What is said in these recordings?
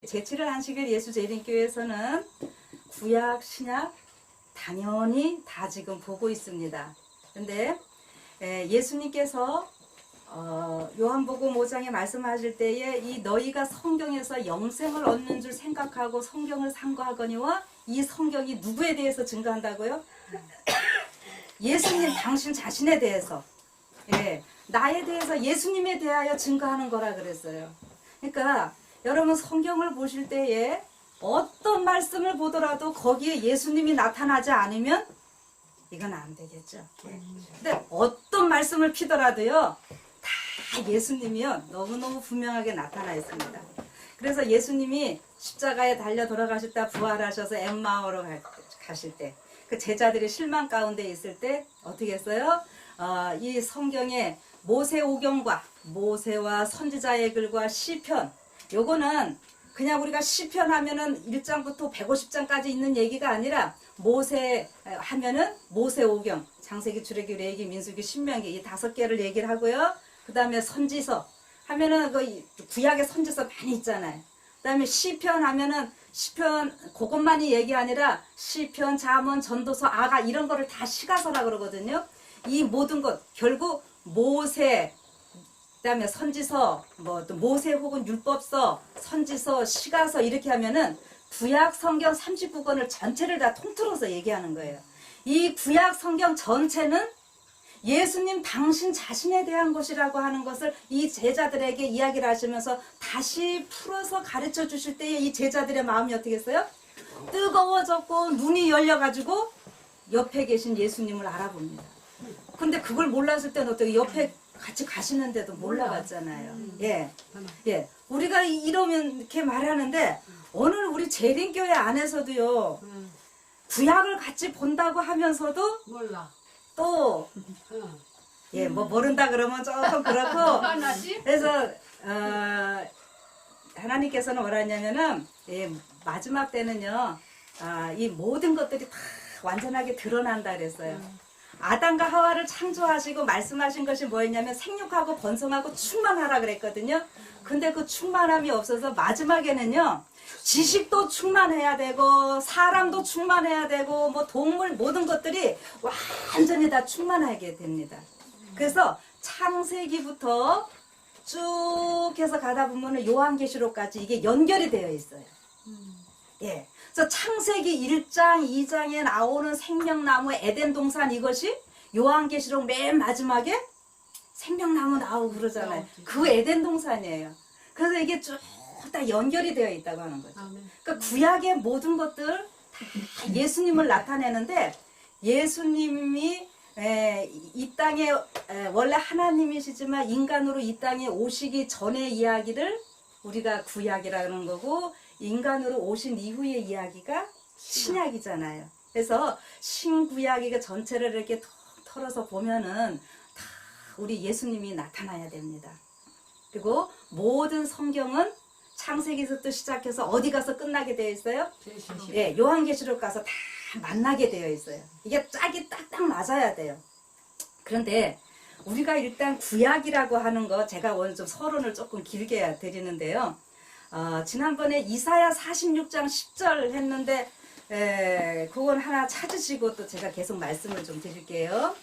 제7일 안식일 예수재림교회에서는 구약, 신약 당연히 다 지금 보고 있습니다. 근데 예수님께서 요한복음 5장에 말씀하실 때에 이 너희가 성경에서 영생을 얻는 줄 생각하고 성경을 상고하거니와 이 성경이 누구에 대해서 증거한다고요? 예수님 당신 자신에 대해서, 나에 대해서 예수님에 대하여 증거하는 거라 그랬어요. 그러니까 여러분 성경을 보실 때에 어떤 말씀을 보더라도 거기에 예수님이 나타나지 않으면 이건 안 되겠죠. 근데 어떤 말씀을 피더라도요 다 예수님이요 너무너무 분명하게 나타나 있습니다. 그래서 예수님이 십자가에 달려 돌아가셨다 부활하셔서 엠마오로 가실 때 그 제자들이 실망 가운데 있을 때 어떻게 했어요? 이 성경에 모세오경과 모세와 선지자의 글과 시편, 요거는 그냥 우리가 시편 하면은 1장부터 150장까지 있는 얘기가 아니라 모세 하면은 모세오경, 창세기, 출애굽기, 레위기, 민수기, 신명기 이 5개를 얘기를 하고요. 그 다음에 선지서 하면은 그 구약의 선지서 많이 있잖아요. 그 다음에 시편 하면은 시편 그것만이 얘기 아니라 시편, 잠언, 전도서, 아가 이런 거를 다 시가서라 그러거든요. 이 모든 것 결국 모세 그다음에 선지서, 또 모세 혹은 율법서, 선지서, 시가서 이렇게 하면은 구약 성경 39권을 전체를 다 통틀어서 얘기하는 거예요. 이 구약 성경 전체는 예수님 당신 자신에 대한 것이라고 하는 것을 이 제자들에게 이야기를 하시면서 다시 풀어서 가르쳐 주실 때에 이 제자들의 마음이 어떻게 했어요? 뜨거워졌고 눈이 열려가지고 옆에 계신 예수님을 알아봅니다. 근데 그걸 몰랐을 때는 어떻게 옆에 같이 가시는데도 몰라갔잖아요. 예. 우리가 이러면 이렇게 말하는데 오늘 우리 재림교회 안에서도요. 구약을 같이 본다고 하면서도 몰라. 또 모른다 그러면 조금 그렇고 그래서 하나님께서는 뭐라 했냐면은 마지막 때는요. 이 모든 것들이 다 완전하게 드러난다 그랬어요. 아담과 하와를 창조하시고 말씀하신 것이 뭐였냐면 생육하고 번성하고 충만하라 그랬거든요. 근데 그 충만함이 없어서 마지막에는요. 지식도 충만해야 되고 사람도 충만해야 되고 뭐 동물 모든 것들이 완전히 다 충만하게 됩니다. 그래서 창세기부터 쭉 해서 가다 보면 요한계시록까지 이게 연결이 되어 있어요. 그래서 창세기 1장, 2장에 나오는 생명나무 에덴 동산 이것이 요한계시록 맨 마지막에 생명나무 나오고 그러잖아요. 그 에덴 동산이에요. 그래서 이게 쭉 다 연결이 되어 있다고 하는 거죠. 그러니까 구약의 모든 것들 다 예수님을 나타내는데 예수님이 이 땅에 원래 하나님이시지만 인간으로 이 땅에 오시기 전의 이야기를 우리가 구약이라는 거고 인간으로 오신 이후의 이야기가 신약이잖아요. 그래서 신구약의 전체를 이렇게 털어서 보면은 다 우리 예수님이 나타나야 됩니다. 그리고 모든 성경은 창세기부터 시작해서 어디 가서 끝나게 되어 있어요? 요한계시록 가서 다 만나게 되어 있어요. 이게 짝이 딱딱 맞아야 돼요. 그런데 우리가 일단 구약이라고 하는 거 제가 오늘 좀 서론을 조금 길게 드리는데요. 지난번에 이사야 46장 10절 했는데 그건 하나 찾으시고 또 제가 계속 말씀을 좀 드릴게요.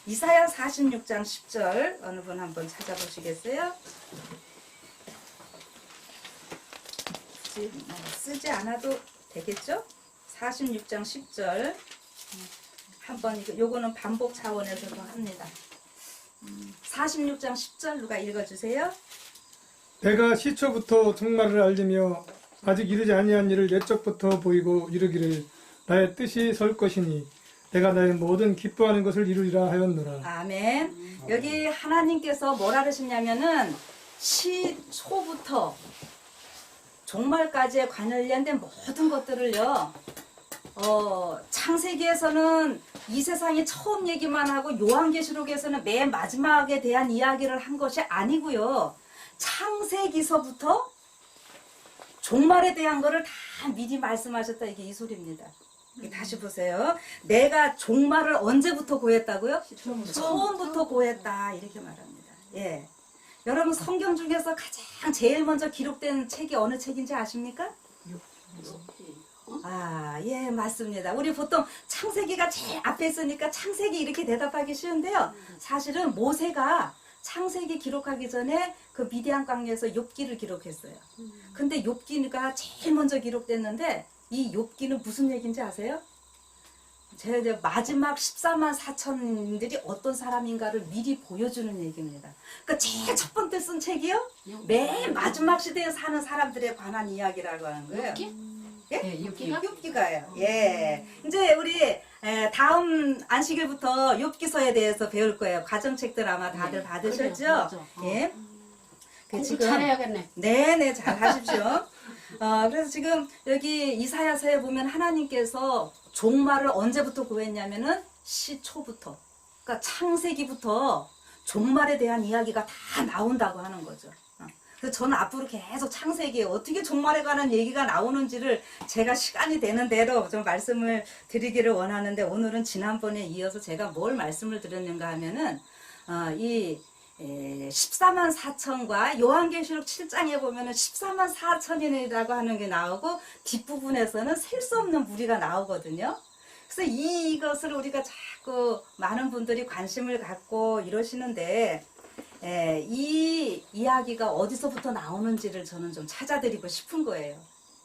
이사야 46장 10절 어느 분 한번 찾아보시겠어요? 쓰지 않아도 되겠죠? 46장 10절 한번 요거는 반복 차원에서도 합니다. 46장 10절 누가 읽어주세요? 내가 시초부터 종말을 알리며 아직 이르지 아니한 일을 옛적부터 보이고 이르기를 나의 뜻이 설 것이니 내가 나의 모든 기뻐하는 것을 이루리라 하였노라. 아멘. 여기 하나님께서 뭐라 그러시냐면은 시초부터 종말까지에 관련된 모든 것들을요. 창세기에서는 이 세상이 처음 얘기만 하고 요한계시록에서는 맨 마지막에 대한 이야기를 한 것이 아니고요. 창세기서부터 종말에 대한 거를 다 미리 말씀하셨다 이게 이 소리입니다. 다시 보세요. 내가 종말을 언제부터 고했다고요? 처음부터 고했다 이렇게 말합니다. 여러분 성경 중에서 가장 제일 먼저 기록된 책이 어느 책인지 아십니까? 아, 예, 맞습니다. 우리 보통 창세기가 제일 앞에 있으니까 창세기 이렇게 대답하기 쉬운데요. 사실은 모세가 창세기 기록하기 전에 그 미디안 광야에서 욥기를 기록했어요. 근데 욥기가 제일 먼저 기록됐는데 이 욥기는 무슨 얘기인지 아세요? 제 이제 마지막 14만 4천들이 어떤 사람인가를 미리 보여주는 얘기입니다. 그러니까 제일 첫 번째 쓴 책이요? 맨 마지막 시대에 사는 사람들에 관한 이야기라고 하는 거예요. 예? 네, 욥기가? 욥기가요. 예. 이제 우리 다음 안식일부터 욥기서에 대해서 배울 거예요. 과정책들 아마 다들 받으셨죠? 그래요, 맞아. 예. 공부 잘해야겠네. 네네, 잘 하십시오. 그래서 지금 여기 이사야서에 보면 하나님께서 종말을 언제부터 구했냐면은 시초부터. 그러니까 창세기부터 종말에 대한 이야기가 다 나온다고 하는 거죠. 그래서 저는 앞으로 계속 창세기에 어떻게 종말에 관한 얘기가 나오는지를 제가 시간이 되는 대로 좀 말씀을 드리기를 원하는데 오늘은 지난번에 이어서 제가 뭘 말씀을 드렸는가 하면은 이 14만 4천과 요한계시록 7장에 보면은 14만 4천이라고 하는 게 나오고 뒷부분에서는 셀 수 없는 무리가 나오거든요. 그래서 이것을 우리가 자꾸 많은 분들이 관심을 갖고 이러시는데 이 이야기가 어디서부터 나오는지를 저는 좀 찾아드리고 싶은 거예요.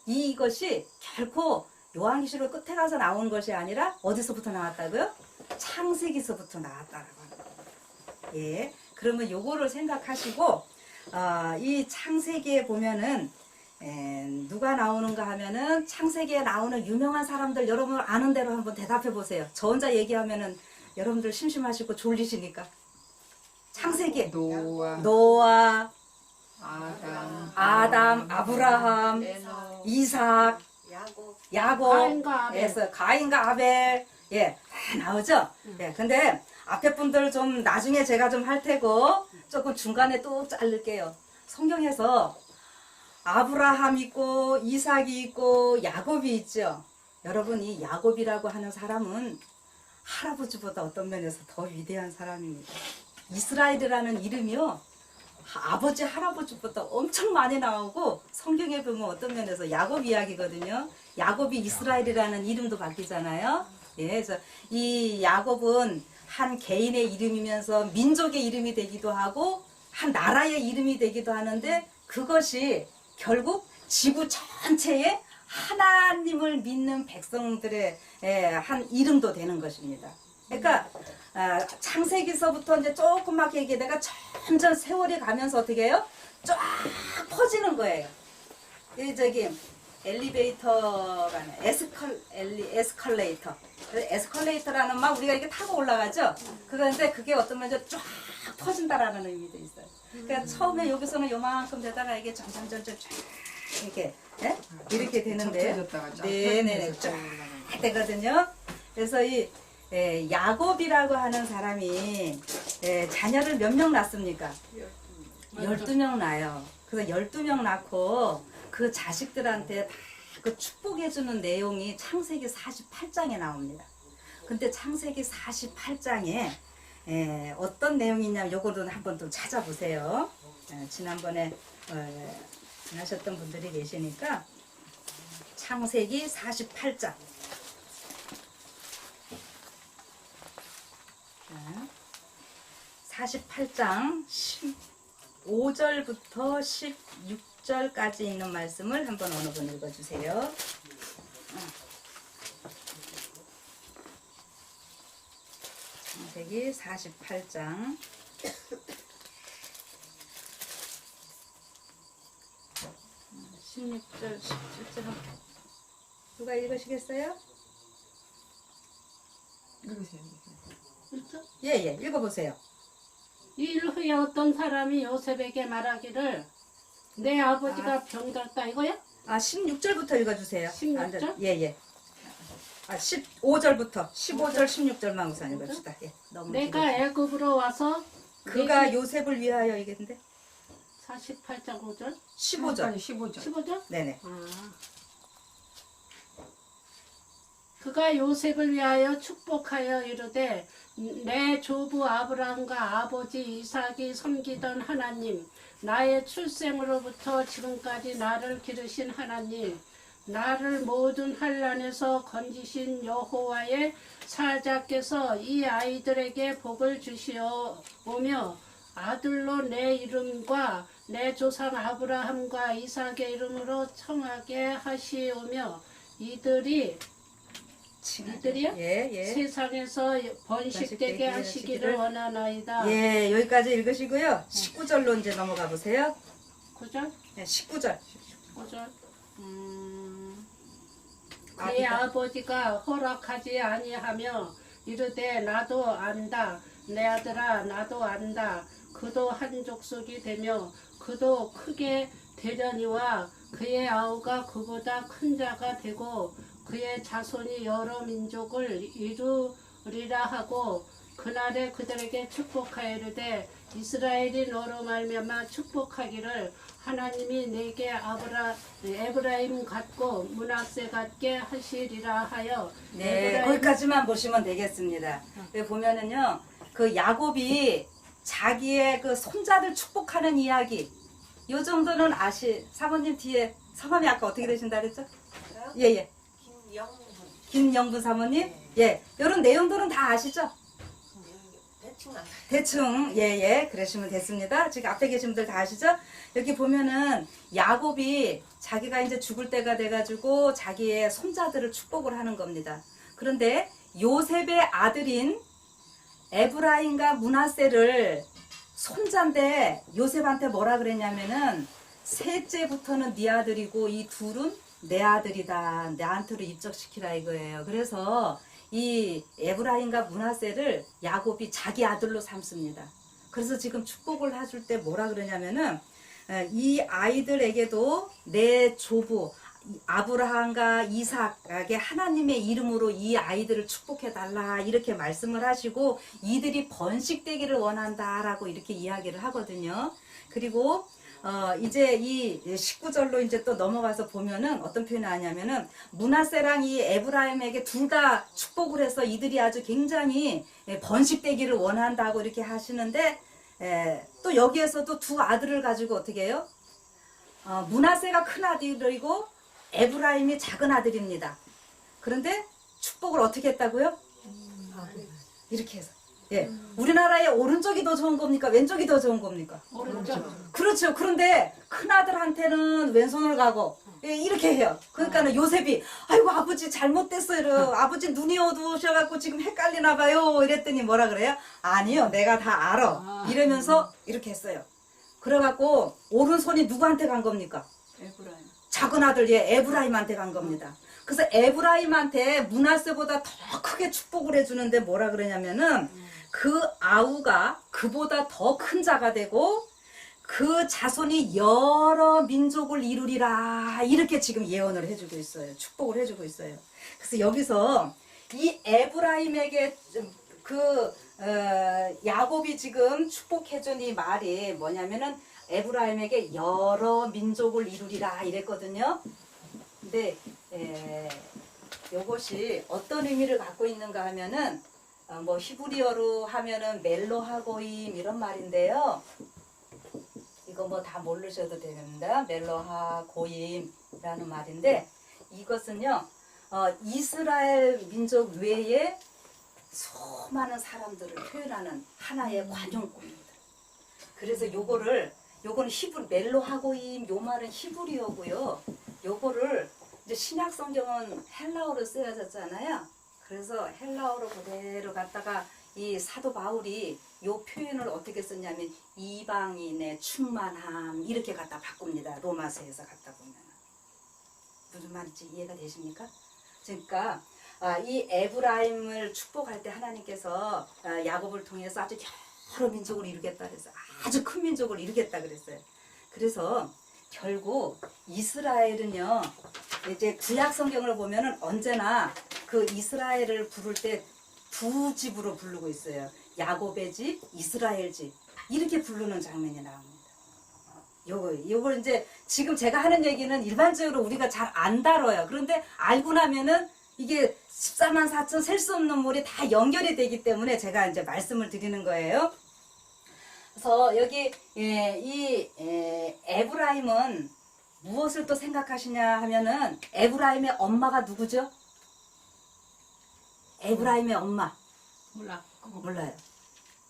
이것이 결코 요한계시록 끝에 가서 나온 것이 아니라 어디서부터 나왔다고요? 창세기서부터 나왔다라고 하는 거예요. 예. 그러면 요거를 생각하시고 이 창세기에 보면은 누가 나오는가 하면은 창세기에 나오는 유명한 사람들 여러분 아는 대로 한번 대답해 보세요. 저 혼자 얘기하면은 여러분들 심심하시고 졸리시니까. 창세기 노아, 아담, 아브라함, 이삭, 야곱, 가인과 아벨, 예, 다 나오죠. 예, 근데 앞에 분들 좀 나중에 제가 좀 할 테고 조금 중간에 또 자를게요. 성경에서 아브라함 있고 이삭이 있고 야곱이 있죠. 여러분 이 야곱이라고 하는 사람은 할아버지보다 어떤 면에서 더 위대한 사람입니다. 이스라엘이라는 이름이요. 아버지 할아버지보다 엄청 많이 나오고 성경에 보면 어떤 면에서 야곱 이야기거든요. 야곱이 이스라엘이라는 이름도 바뀌잖아요. 예, 그래서 이 야곱은 한 개인의 이름이면서 민족의 이름이 되기도 하고 한 나라의 이름이 되기도 하는데 그것이 결국 지구 전체에 하나님을 믿는 백성들의 한 이름도 되는 것입니다. 그러니까 창세기서부터 이제 조그맣게 얘기하다가 점점 세월이 가면서 어떻게 해요? 쫙 퍼지는 거예요. 이 저기 엘리베이터가 에스컬레이터. 에스컬레이터라는 막 우리가 이렇게 타고 올라가죠. 그런데 그게 어떤 면에서 쫙 퍼진다라는 의미도 있어요. 그러니까 처음에 여기서는 요만큼 되다가 이게 점점점점 쫙 이렇게 이렇게 되는데, 네네네 쫙 되거든요. 그래서 이 야곱이라고 하는 사람이 자녀를 몇 명 낳습니까? 12명 낳아요. 그래서 12명 낳고 그 자식들한테 다 그 축복해주는 내용이 창세기 48장에 나옵니다. 근데 창세기 48장에 어떤 내용이 있냐면 요거는 한번 좀 찾아보세요. 지난번에 하셨던 분들이 계시니까 창세기 48장 48장 15절부터 16절까지 있는 말씀을 한번 어느 분 읽어주세요. 창세기 48장 16절, 17절 누가 읽으시겠어요? 읽으세요. 예, 읽어보세요. 일 후에 어떤 사람이 요셉에게 말하기를 내 아버지가 병들었다 이거야? 16절부터 읽어주세요. 16절? 예. 15절부터 15절, 16절만 우선 읽읍시다. 예, 너무 내가 애굽으로 와서 그가 요셉을 위하여 이겠는데 48장 5절? 15절. 15절? 네네. 그가 요셉을 위하여 축복하여 이르되 내 조부 아브라함과 아버지 이삭이 섬기던 하나님, 나의 출생으로부터 지금까지 나를 기르신 하나님, 나를 모든 환난에서 건지신 여호와의 사자께서 이 아이들에게 복을 주시오며 아들로 내 이름과 내 조상 아브라함과 이삭의 이름으로 청하게 하시오며 이들이요? 예. 세상에서 번식되게 하시기를 원하나이다. 예, 여기까지 읽으시고요. 19절로 이제 넘어가 보세요. 9절? 네, 19절. 9절. 그의 아버지가 허락하지 아니하며 이르되 나도 안다. 내 아들아 나도 안다. 그도 한 족속이 되며 그도 크게 되려니와 그의 아우가 그보다 큰 자가 되고 그의 자손이 여러 민족을 이루리라 하고 그날에 그들에게 축복하여 이르되 이스라엘이 너로 말미암아 축복하기를 하나님이 내게 에브라임 같고 므낫세 같게 하시리라 하여 네, 거기까지만 보시면 되겠습니다. 여기 보면은요, 그 야곱이 자기의 그 손자들 축복하는 이야기, 요 정도는 사모님 뒤에 성함이 아까 어떻게 되신다 그랬죠? 예. 김영분 사모님? 예. 요런 내용들은 다 아시죠? 대충, 예. 그러시면 됐습니다. 지금 앞에 계신 분들 다 아시죠? 여기 보면은 야곱이 자기가 이제 죽을 때가 돼가지고 자기의 손자들을 축복을 하는 겁니다. 그런데 요셉의 아들인 에브라임과 므낫세를 손자인데 요셉한테 뭐라 그랬냐면은 셋째부터는 네 아들이고 이 둘은 내 아들이다. 내한테로 입적시키라 이거예요. 그래서 이 에브라임과 므낫세를 야곱이 자기 아들로 삼습니다. 그래서 지금 축복을 해줄 때 뭐라 그러냐면은 이 아이들에게도 내 조부 아브라함과 이삭에게 하나님의 이름으로 이 아이들을 축복해달라 이렇게 말씀을 하시고 이들이 번식되기를 원한다라고 이렇게 이야기를 하거든요. 그리고 이제 이 19절로 이제 또 넘어가서 보면은 어떤 표현을 하냐면은 므낫세랑 이 에브라임에게 둘 다 축복을 해서 이들이 아주 굉장히 번식되기를 원한다고 이렇게 하시는데 또 여기에서도 두 아들을 가지고 어떻게 해요? 므낫세가 큰 아들이고 에브라임이 작은 아들입니다. 그런데 축복을 어떻게 했다고요? 이렇게 해서. 예. 우리나라의 오른쪽이 더 좋은 겁니까? 왼쪽이 더 좋은 겁니까? 오른쪽. 그렇죠. 그런데 큰아들한테는 왼손을 가고 예, 이렇게 해요. 그러니까는 요셉이 아이고 아버지 잘못됐어요. 아버지 눈이 어두우셔갖고 지금 헷갈리나 봐요. 이랬더니 뭐라 그래요? 아니요. 내가 다 알아. 이러면서 이렇게 했어요. 그래갖고 오른손이 누구한테 간 겁니까? 에브라임. 작은 아들 에브라임한테 간 겁니다. 그래서 에브라임한테 므낫세보다 더 크게 축복을 해주는데 뭐라 그러냐면은 그 아우가 그보다 더 큰 자가 되고 그 자손이 여러 민족을 이루리라 이렇게 지금 예언을 해주고 있어요. 축복을 해주고 있어요. 그래서 여기서 이 에브라임에게 야곱이 지금 축복해준 이 말이 뭐냐면은 에브라임에게 여러 민족을 이루리라 이랬거든요. 근데 이것이 어떤 의미를 갖고 있는가 하면은 뭐 히브리어로 하면은 멜로하고임 이런 말인데요. 이거 뭐 다 모르셔도 됩니다. 멜로하고임이라는 말인데 이것은요 이스라엘 민족 외에 수많은 사람들을 표현하는 하나의 관용구입니다. 그래서 요거는 히브리 멜로하고임 요 말은 히브리어고요. 요거를 이제 신약 성경은 헬라어로 쓰여졌잖아요. 그래서 헬라어로 그대로 갖다가 이 사도 바울이 요 표현을 어떻게 썼냐면 이방인의 충만함 이렇게 갖다 바꿉니다. 로마서에서 갖다 보면 무슨 말인지 이해가 되십니까? 그러니까 이 에브라임을 축복할 때 하나님께서 야곱을 통해서 아주 여러 민족을 이루겠다 그랬어요. 아주 큰 민족을 이루겠다 그랬어요. 그래서 결국 이스라엘은요 이제 구약 성경을 보면은 언제나 그 이스라엘을 부를 때 두 집으로 부르고 있어요. 야곱의 집, 이스라엘 집 이렇게 부르는 장면이 나옵니다. 요걸 이제 지금 제가 하는 얘기는 일반적으로 우리가 잘 안 다뤄요. 그런데 알고 나면은 이게 14만 4천 셀 수 없는 물이 다 연결이 되기 때문에 제가 이제 말씀을 드리는 거예요. 그래서 여기 이 에브라임은 무엇을 또 생각하시냐 하면은 에브라임의 엄마가 누구죠? 에브라임의 엄마 몰라. 몰라요.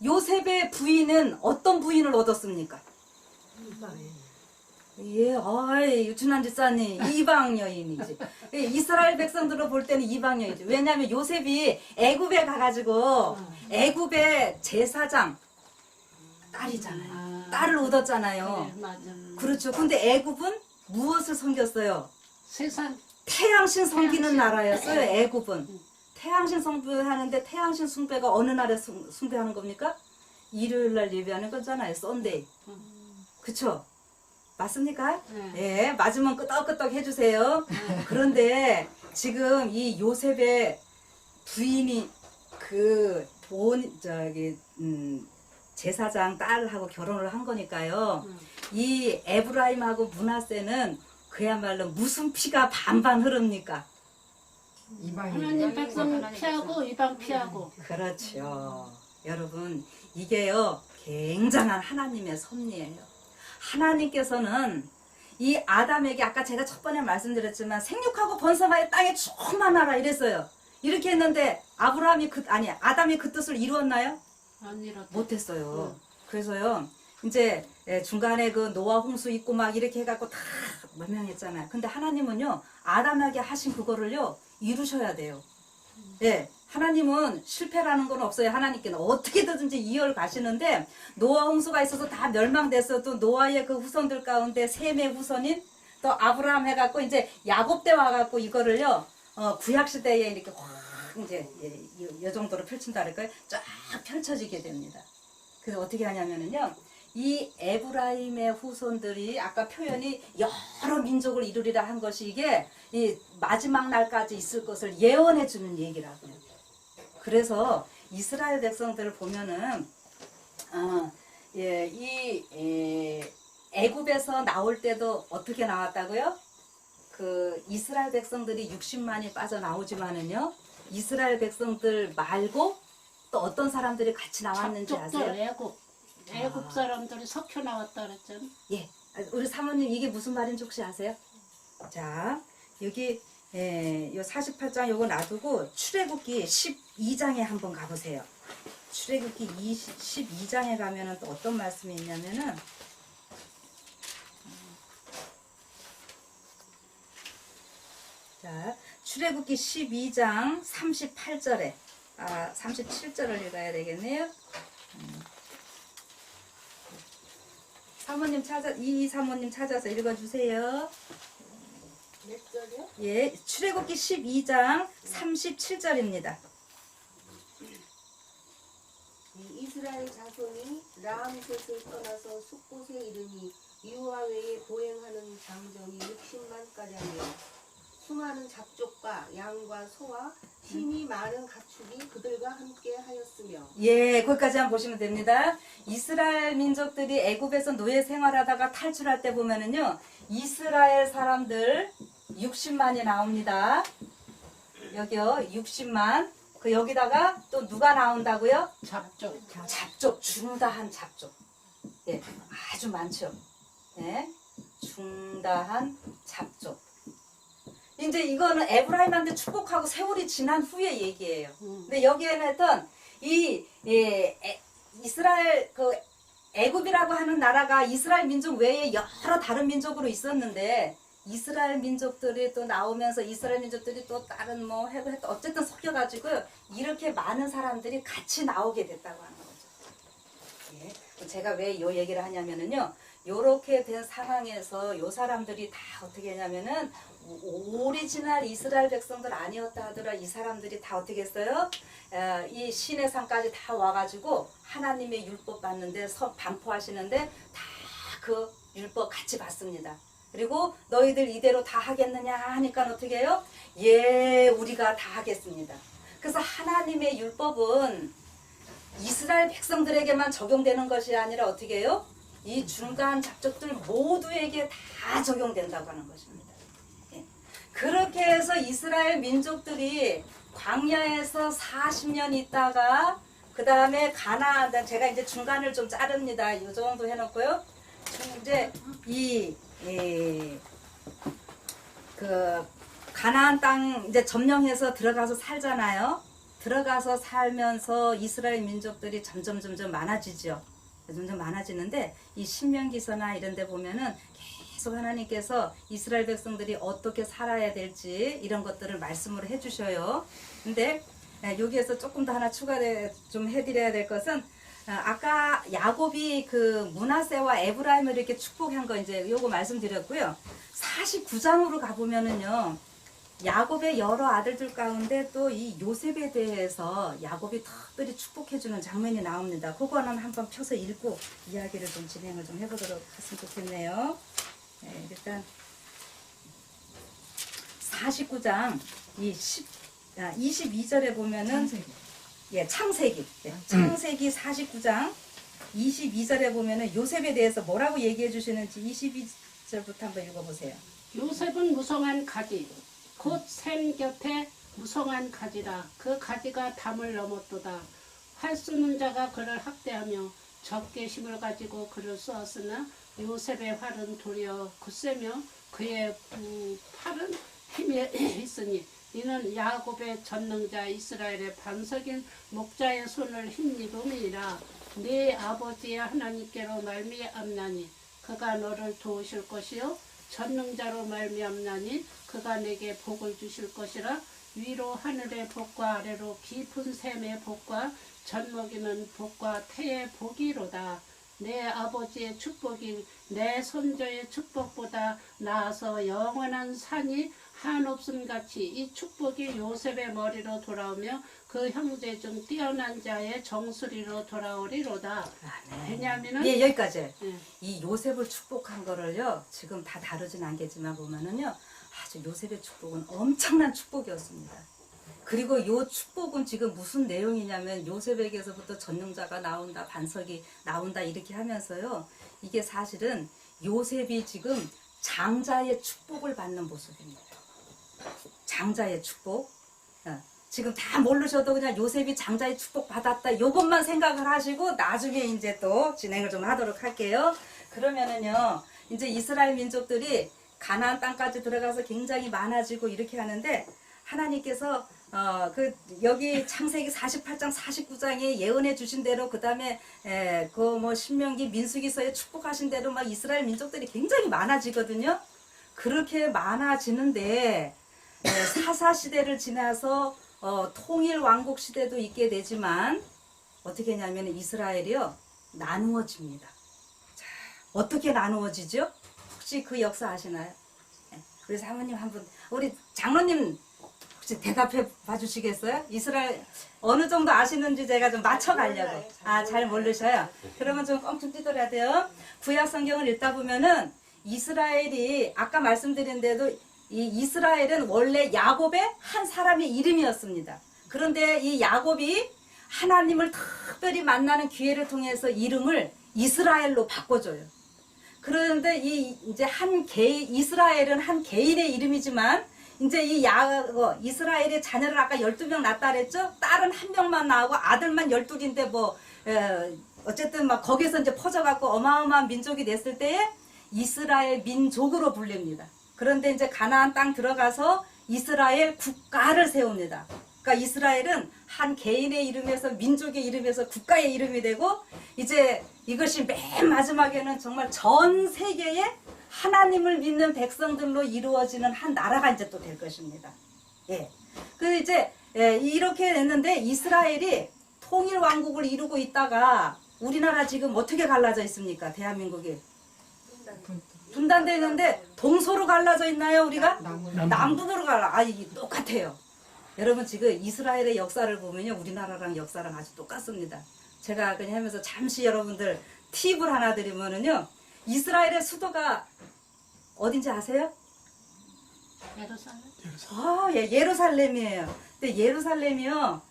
요셉의 부인은 어떤 부인을 얻었습니까? 예, 어이, 유춘한 집사님, 이방 여인이지. 이스라엘 백성들로 볼 때는 이방 여인이지. 왜냐하면 요셉이 애굽에 가가지고 애굽의 제사장 딸이잖아요. 딸을 얻었잖아요. 그래, 맞아. 그렇죠. 근데 애굽은 무엇을 섬겼어요? 세상 태양신 섬기는 태양신. 나라였어요. 애굽은. 태양신 숭배하는데 태양신 숭배가 어느 날에 숭배하는 겁니까? 일요일 날 예배하는 거잖아요. 썬데이. 그쵸? 맞습니까? 예, 맞으면 끄덕끄덕 해주세요. 그런데 지금 이 요셉의 부인이 제사장 딸하고 결혼을 한 거니까요. 이 에브라임하고 므낫세는 그야말로 무슨 피가 반반 흐릅니까? 하나님 백성 피하고 이방 피하고. 그렇죠. 여러분, 이게요, 굉장한 하나님의 섭리예요. 하나님께서는 이 아담에게 아까 제가 첫 번에 말씀드렸지만 생육하고 번성하여 땅에 충만하라 이랬어요. 이렇게 했는데 아담이 그 뜻을 이루었나요? 안 이렇다. 못했어요. 그래서요, 이제 중간에 그 노아 홍수 있고 막 이렇게 해갖고 다 멸망했잖아요. 근데 하나님은요, 아담에게 하신 그거를요, 이루셔야 돼요. 예. 하나님은 실패라는 건 없어요. 하나님께는 어떻게든지 이어를 가시는데 노아 홍수가 있어서 다 멸망됐어도 노아의 그 후손들 가운데 셈의 후손인 또 아브라함 해갖고 이제 야곱 때 와갖고 이거를요 구약 시대에 이렇게 확 이제 이 정도로 펼친다 그럴까요? 쫙 펼쳐지게 됩니다. 그래서 어떻게 하냐면은요. 이 에브라임의 후손들이 아까 표현이 여러 민족을 이루리라 한 것이 이게 이 마지막 날까지 있을 것을 예언해 주는 얘기라고요. 그래서 이스라엘 백성들을 보면은 애굽에서 나올 때도 어떻게 나왔다고요? 그 이스라엘 백성들이 60만이 빠져나오지만은요. 이스라엘 백성들 말고 또 어떤 사람들이 같이 나왔는지 아세요? 애굽 사람들이 섞여 나왔다 그랬잖아. 예, 우리 사모님 이게 무슨 말인지 혹시 아세요? 자, 여기 요 48장 요거 놔두고 출애굽기 12장에 한번 가보세요. 출애굽기 12장에 가면은 또 어떤 말씀이 있냐면은 자, 출애굽기 12장 38절에 37절을 읽어야 되겠네요. 이 사모님 찾아서 읽어주세요. 몇 절이요? 예, 출애굽기 12장 37절입니다. 이스라엘 자손이 라암셋을 떠나서 숫곳에 이르니 이후와 외에 보행하는 장정이 60만가량이요 수많은 잡족과 양과 소와 힘이 많은 가축이 그들과 함께 하였으며. 예, 거기까지 한번 보시면 됩니다. 이스라엘 민족들이 애굽에서 노예 생활하다가 탈출할 때 보면은요, 이스라엘 사람들 60만이 나옵니다. 여기요, 60만. 그 여기다가 또 누가 나온다고요? 잡족, 중다한 잡족. 예, 아주 많죠. 예, 중다한 잡족. 이제 이거는 에브라임한테 축복하고 세월이 지난 후의 얘기예요. 근데 여기에는 했던 이스라엘 애굽이라고 하는 나라가 이스라엘 민족 외에 여러 다른 민족으로 있었는데 이스라엘 민족들이 또 나오면서 이스라엘 민족들이 또 다른 뭐 해고 어쨌든 섞여가지고 이렇게 많은 사람들이 같이 나오게 됐다고 하는 거죠. 예. 제가 왜 이 얘기를 하냐면은요. 요렇게 된 상황에서 요 사람들이 다 어떻게 했냐면은 오리지널 이스라엘 백성들 아니었다 하더라 이 사람들이 다 어떻게 했어요? 이 시내 산까지 다 와가지고 하나님의 율법 받는데 반포하시는데 다 그 율법 같이 받습니다. 그리고 너희들 이대로 다 하겠느냐 하니까 어떻게 해요? 예, 우리가 다 하겠습니다. 그래서 하나님의 율법은 이스라엘 백성들에게만 적용되는 것이 아니라 어떻게 해요? 이 중간 잡족들 모두에게 다 적용된다고 하는 것입니다. 예. 그렇게 그래서 이스라엘 민족들이 광야에서 40년 있다가 그 다음에 가나안, 제가 이제 중간을 좀 자릅니다. 이 정도 해놓고요. 이제 그 가나안 땅 이제 점령해서 들어가서 살잖아요. 들어가서 살면서 이스라엘 민족들이 점점 많아지죠. 점점 많아지는데 이 신명기서나 이런 데 보면은 계속 하나님께서 이스라엘 백성들이 어떻게 살아야 될지 이런 것들을 말씀으로 해주셔요. 근데 여기에서 조금 더 하나 좀 해드려야 될 것은 아까 야곱이 그 므낫세와 에브라임을 이렇게 축복한 거 이제 요거 말씀드렸고요. 49장으로 가보면은요. 야곱의 여러 아들들 가운데 또 이 요셉에 대해서 야곱이 특별히 축복해주는 장면이 나옵니다. 그거는 한번 펴서 읽고 이야기를 좀 진행을 좀 해보도록 했으면 좋겠네요. 네, 일단 49장 22절에 보면은 창세기. 창세기 49장 22절에 보면은 요셉에 대해서 뭐라고 얘기해 주시는지 22절부터 한번 읽어보세요. 요셉은 무성한 가지 곧 샘 곁에 무성한 가지라. 그 가지가 담을 넘었도다. 활 쏘는 자가 그를 학대하며 적게 힘을 가지고 그를 쏘았으나 요셉의 활은 도리어 굳세며 그의 팔은 힘에 있으니 이는 야곱의 전능자 이스라엘의 반석인 목자의 손을 힘입음이라. 네 아버지의 하나님께로 말미암나니 그가 너를 도우실 것이요 전능자로 말미암나니 그가 내게 복을 주실 것이라. 위로 하늘의 복과 아래로 깊은 샘의 복과 젖먹이는 복과 태의 복이로다. 내 아버지의 축복이 내 손자의 축복보다 나아서 영원한 산이 한없음 같이 이 축복이 요셉의 머리로 돌아오며 그 형제 중 뛰어난 자의 정수리로 돌아오리로다. 왜냐하면은 예, 여기까지. 예. 이 요셉을 축복한 거를요. 지금 다 다루진 않겠지만 보면은요. 아주 요셉의 축복은 엄청난 축복이었습니다. 그리고 요 축복은 지금 무슨 내용이냐면 요셉에게서부터 전능자가 나온다, 반석이 나온다 이렇게 하면서요. 이게 사실은 요셉이 지금 장자의 축복을 받는 모습입니다. 장자의 축복. 지금 다 모르셔도 그냥 요셉이 장자의 축복 받았다 요것만 생각을 하시고 나중에 이제 또 진행을 좀 하도록 할게요. 그러면은요. 이제 이스라엘 민족들이 가나안 땅까지 들어가서 굉장히 많아지고 이렇게 하는데 하나님께서 여기 창세기 48장 49장에 예언해 주신 대로 그다음에 신명기 민수기서에 축복하신 대로 막 이스라엘 민족들이 굉장히 많아지거든요. 그렇게 많아지는데 사사 시대를 지나서 통일 왕국 시대도 있게 되지만 어떻게 하냐면 이스라엘이요 나누어집니다. 자, 어떻게 나누어지죠? 혹시 그 역사 아시나요? 우리 사모님 한번 우리 장로님 혹시 대답해 봐주시겠어요? 이스라엘 어느 정도 아시는지 제가 좀 맞춰가려고. 잘 모르셔요? 그러면 좀 껑충 뛰더라야 돼요. 구약 성경을 읽다 보면은 이스라엘이 아까 말씀드린 대로 이 이스라엘은 원래 야곱의 한 사람의 이름이었습니다. 그런데 이 야곱이 하나님을 특별히 만나는 기회를 통해서 이름을 이스라엘로 바꿔줘요. 그런데 이제 이스라엘은 한 개인의 이름이지만 이제 이스라엘의 자녀를 아까 12명 낳았다 그랬죠? 딸은 1명만 나오고 아들만 12인데 어쨌든 막 거기서 이제 퍼져갖고 어마어마한 민족이 됐을 때에 이스라엘 민족으로 불립니다. 그런데 이제 가나안 땅 들어가서 이스라엘 국가를 세웁니다. 그러니까 이스라엘은 한 개인의 이름에서 민족의 이름에서 국가의 이름이 되고 이제 이것이 맨 마지막에는 정말 전 세계에 하나님을 믿는 백성들로 이루어지는 한 나라가 이제 또 될 것입니다. 예. 이렇게 됐는데 이스라엘이 통일 왕국을 이루고 있다가 우리나라 지금 어떻게 갈라져 있습니까? 대한민국이. 분단되어 있는데 동서로 갈라져 있나요, 우리가? 남북으로 이게 똑같아요. 여러분 지금 이스라엘의 역사를 보면요. 우리나라랑 역사랑 아주 똑같습니다. 제가 그냥 하면서 잠시 여러분들 팁을 하나 드리면은요. 이스라엘의 수도가 어딘지 아세요? 예루살렘. 예, 예루살렘이에요. 근데 예루살렘이요.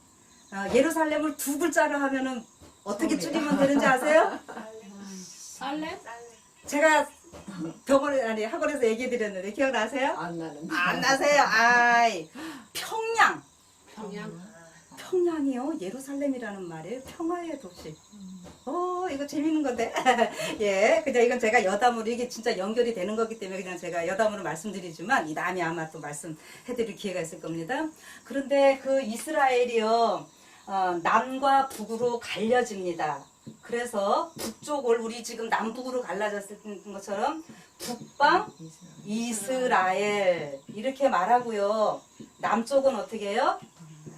예루살렘을 두 글자로 하면은 어떻게 줄이면 되는지 아세요? 살렘? 제가 병원에 아니 학원에서 얘기해 드렸는데 기억나세요? 안 나는. 안 나세요? 아이 평양. 평양이요? 예루살렘이라는 말이에요. 평화의 도시. 이거 재밌는 건데. 예, 그냥 이건 제가 여담으로 이게 진짜 연결이 되는 거기 때문에 그냥 제가 여담으로 말씀드리지만 이 다음에 아마 또 말씀해드릴 기회가 있을 겁니다. 그런데 그 이스라엘이요, 남과 북으로 갈려집니다. 그래서 북쪽을 우리 지금 남북으로 갈라졌을 것처럼 북방 이스라엘 이렇게 말하고요. 남쪽은 어떻게 해요?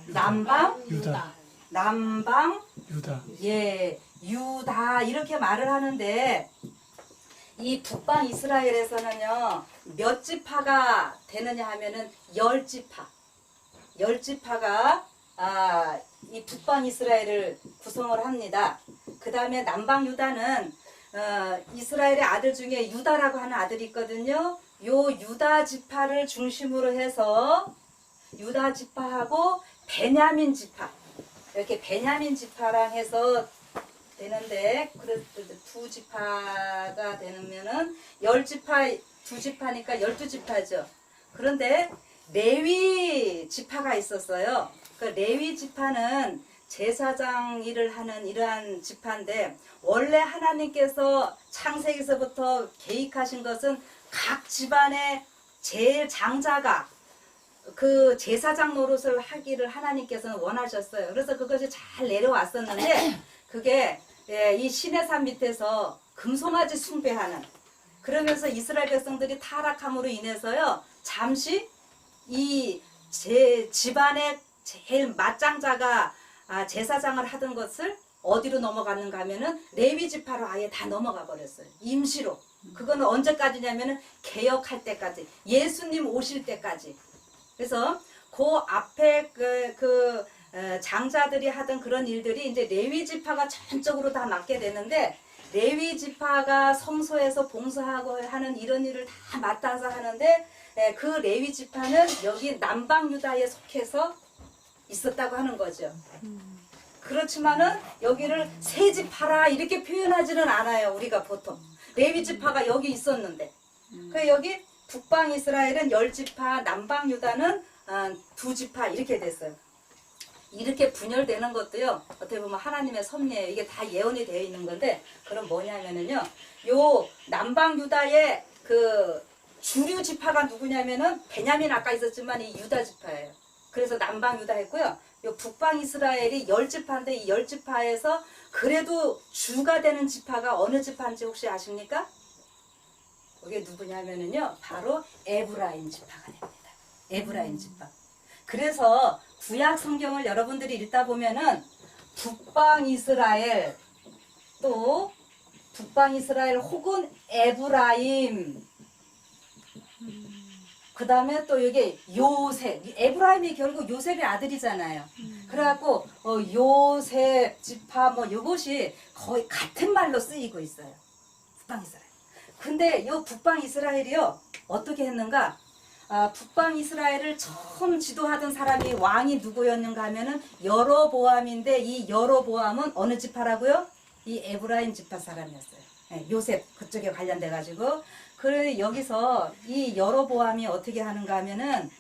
남방 유다. 남방 유다. 예 유다 이렇게 말을 하는데 이 북방 이스라엘에서는요 몇 지파가 되느냐 하면은 10지파 10지파가 이 북방 이스라엘을 구성을 합니다. 그 다음에 남방 유다는 이스라엘의 아들 중에 유다라고 하는 아들이 있거든요. 요 유다 지파를 중심으로 해서 유다 지파하고 베냐민 지파 이렇게 베냐민 지파랑 해서 되는데 그래서 두 지파가 되면은 10지파 두 지파니까 12지파죠. 그런데 레위 지파가 있었어요. 그 레위 지파는 제사장 일을 하는 이러한 지파인데 원래 하나님께서 창세기서부터 계획하신 것은 각 집안의 제일 장자가 그 제사장 노릇을 하기를 하나님께서는 원하셨어요. 그래서 그것이 잘 내려왔었는데 그게 이 시내산 밑에서 금송아지 숭배하는 그러면서 이스라엘 백성들이 타락함으로 인해서요 잠시 이 제 집안의 제일 맞장자가 제사장을 하던 것을 어디로 넘어갔는가 하면은 레위 지파로 아예 다 넘어가 버렸어요. 임시로. 그거는 언제까지냐면은 개혁할 때까지 예수님 오실 때까지. 그래서 그 앞에 장자들이 하던 그런 일들이 이제 레위 지파가 전적으로 다 맡게 되는데 레위 지파가 성소에서 봉사하고 하는 이런 일을 다 맡아서 하는데 그 레위 지파는 여기 남방 유다에 속해서 있었다고 하는 거죠. 그렇지만은 여기를 세 지파라 이렇게 표현하지는 않아요. 우리가 보통 레위 지파가 여기 있었는데 그 여기 북방 이스라엘은 10지파, 남방 유다는 2지파 이렇게 됐어요. 이렇게 분열되는 것도요. 어떻게 보면 하나님의 섭리예요. 이게 다 예언이 되어 있는 건데 그럼 뭐냐면은요. 요 남방 유다의 그 주류 지파가 누구냐면은 베냐민 아까 있었지만 이 유다 지파예요. 그래서 남방 유다 했고요. 요 북방 이스라엘이 10지파인데 이 10지파에서 그래도 주가 되는 지파가 어느 지파인지 혹시 아십니까? 그게 누구냐면은요. 바로 에브라임 지파가 됩니다. 에브라임 지파. 그래서 구약 성경을 여러분들이 읽다 보면은 북방 이스라엘 또 북방 이스라엘 혹은 에브라임 그 다음에 또 여기 요셉 에브라임이 결국 요셉의 아들이잖아요. 그래갖고 요셉 지파 뭐 이것이 거의 같은 말로 쓰이고 있어요. 북방 이스라엘. 근데 요 북방 이스라엘이요 어떻게 했는가? 북방 이스라엘을 처음 지도하던 사람이 왕이 누구였는가 하면은 여로보암인데 이 여로보암은 어느 지파라고요? 이 에브라임 지파 사람이었어요. 네, 요셉 그쪽에 관련돼 가지고 그래 여기서 이 여로보암이 어떻게 하는가 하면은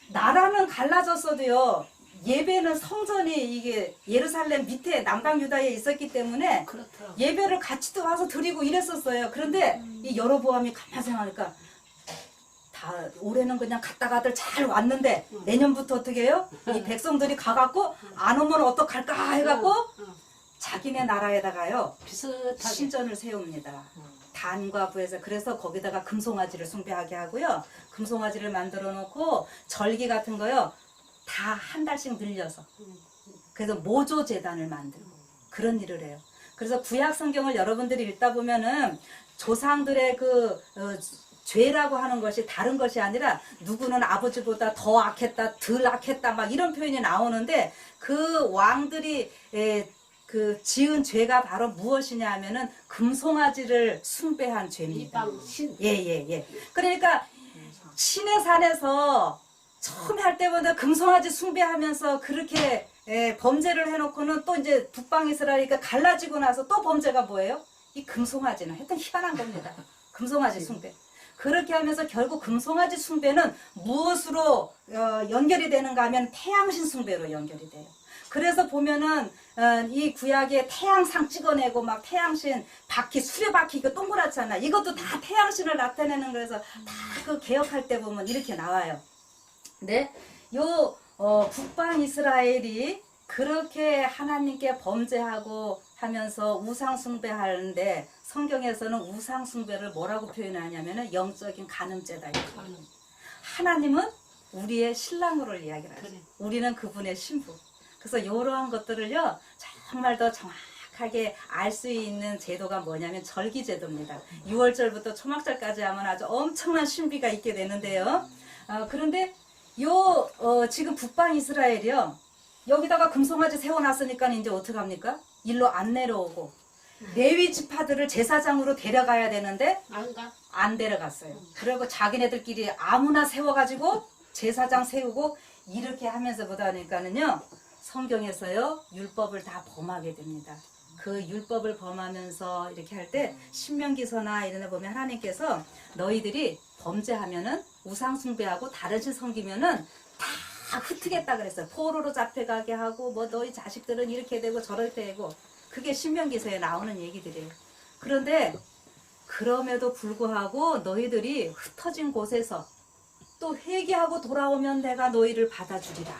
나라는 갈라졌어도요 예배는 성전이 이게 예루살렘 밑에 남방 유다에 있었기 때문에 그렇더라고요. 예배를 같이 또 와서 드리고 이랬었어요. 그런데 이 여로보암이 가만 생각하니까 다 올해는 그냥 갔다가들 잘 왔는데 내년부터 어떻게 해요? 이 백성들이 가갖고 안 오면 어떡할까 해갖고 자기네 나라에다가요 비슷하게 신전을 세웁니다. 단과 부에서 그래서 거기다가 금송아지를 숭배하게 하고요. 금송아지를 만들어 놓고 절기 같은 거요 다 한 달씩 늘려서 그래서 모조 제단을 만들고 그런 일을 해요. 그래서 구약 성경을 여러분들이 읽다 보면은 조상들의 죄라고 하는 것이 다른 것이 아니라 누구는 아버지보다 더 악했다, 덜 악했다 막 이런 표현이 나오는데 그 왕들이 그 지은 죄가 바로 무엇이냐 하면은 금송아지를 숭배한 죄입니다. 이방 신 예. 그러니까 신의 산에서 처음에 할 때보다 금송아지 숭배하면서 그렇게 범죄를 해놓고는 또 이제 북방 이스라엘이니까 갈라지고 나서 또 범죄가 뭐예요? 이 금송아지는 하여튼 희한한 겁니다. 금송아지 숭배. 그렇게 하면서 결국 금송아지 숭배는 무엇으로 연결이 되는가 하면 태양신 숭배로 연결이 돼요. 그래서 보면은 이 구약에 태양상 찍어내고 막 태양신 바퀴 수레바퀴 이거 동그랗잖아. 이것도 다 태양신을 나타내는 거라서 다 그 개혁할 때 보면 이렇게 나와요. 네, 요 북방 이스라엘이 그렇게 하나님께 범죄하고 하면서 우상 숭배하는데 성경에서는 우상 숭배를 뭐라고 표현하냐면은 영적인 간음죄다. 하나님은 우리의 신랑으로 이야기를 하죠. 그래. 우리는 그분의 신부. 그래서 이러한 것들을요 정말 더 정확하게 알 수 있는 제도가 뭐냐면 절기제도입니다. 6월절부터 초막절까지 하면 아주 엄청난 신비가 있게 되는데요. 그런데 지금 북방 이스라엘이요 여기다가 금송아지 세워놨으니까 이제 어떡합니까? 일로 안 내려오고 레위 지파들을 제사장으로 데려가야 되는데 안 가? 안 데려갔어요. 그리고 자기네들끼리 아무나 세워가지고 제사장 세우고 이렇게 하면서 보다 보니까는요 성경에서요 율법을 다 범하게 됩니다. 그 율법을 범하면서 이렇게 할 때 신명기서나 이런 데 보면 하나님께서 너희들이 범죄하면은 우상 숭배하고 다른 신 섬기면은 다 흩트겠다 그랬어요. 포로로 잡혀가게 하고 뭐 너희 자식들은 이렇게 되고 저렇게 되고 그게 신명기서에 나오는 얘기들이에요. 그런데 그럼에도 불구하고 너희들이 흩어진 곳에서 또 회개하고 돌아오면 내가 너희를 받아주리라.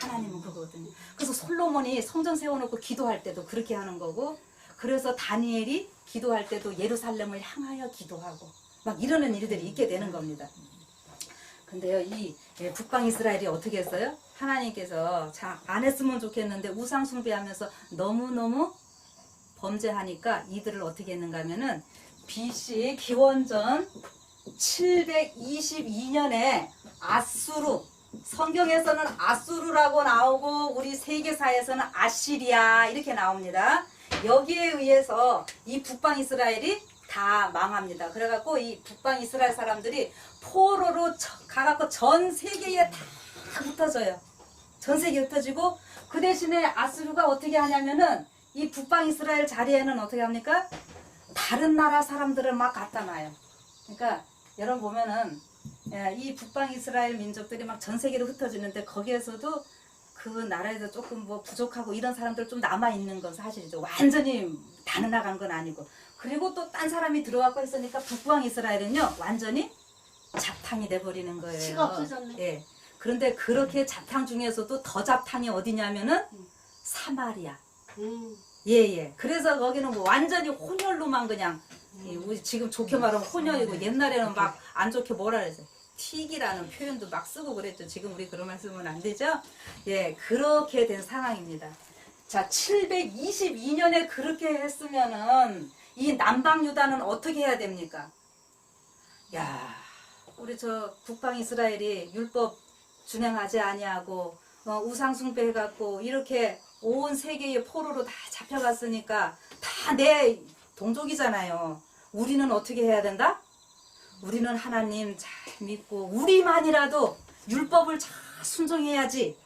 하나님은 그거거든요. 그래서 솔로몬이 성전 세워놓고 기도할 때도 그렇게 하는 거고 그래서 다니엘이 기도할 때도 예루살렘을 향하여 기도하고 막 이러는 일들이 있게 되는 겁니다. 근데요 이 북방 이스라엘이 어떻게 했어요? 하나님께서 참 안 했으면 좋겠는데 우상 숭배하면서 너무너무 범죄하니까 이들을 어떻게 했는가 하면은 BC 기원전 722년에 아수르 성경에서는 아수르라고 나오고 우리 세계사에서는 아시리아 이렇게 나옵니다. 여기에 의해서 이 북방 이스라엘이 다 망합니다. 그래갖고 이 북방 이스라엘 사람들이 포로로 가갖고 전 세계에 다 흩어져요. 전 세계에 흩어지고 그 대신에 아수르가 어떻게 하냐면은 이 북방 이스라엘 자리에는 어떻게 합니까? 다른 나라 사람들을 막 갖다 놔요. 그러니까 여러분 보면은 이 북방 이스라엘 민족들이 막 전 세계로 흩어지는데 거기에서도 그 나라에서 조금 뭐 부족하고 이런 사람들 좀 남아있는 건 사실이죠. 완전히 다 나간 건 아니고. 그리고 또 딴 사람이 들어왔고 했으니까 북방 이스라엘은요 완전히 잡탕이 돼버리는 거예요. 치가 없어졌네. 예. 그런데 그렇게 잡탕 중에서도 더 잡탕이 어디냐면은 사마리아. 예예. 그래서 거기는 뭐 완전히 혼혈로만 그냥 우리 지금 좋게 말하면 혼혈이고 옛날에는 막 안 좋게 뭐라 그랬어요. 튀기라는 표현도 막 쓰고 그랬죠. 지금 우리 그런 말 쓰면 안 되죠. 예, 그렇게 된 상황입니다. 자, 722년에 그렇게 했으면은 이 남방 유다는 어떻게 해야 됩니까? 야, 우리 저 북방 이스라엘이 율법 준행하지 아니하고 우상 숭배해갖고 이렇게 온 세계의 포로로 다 잡혀갔으니까 다 내 동족이잖아요. 우리는 어떻게 해야 된다? 우리는 하나님 잘 믿고 우리만이라도 율법을 잘 순종해야지.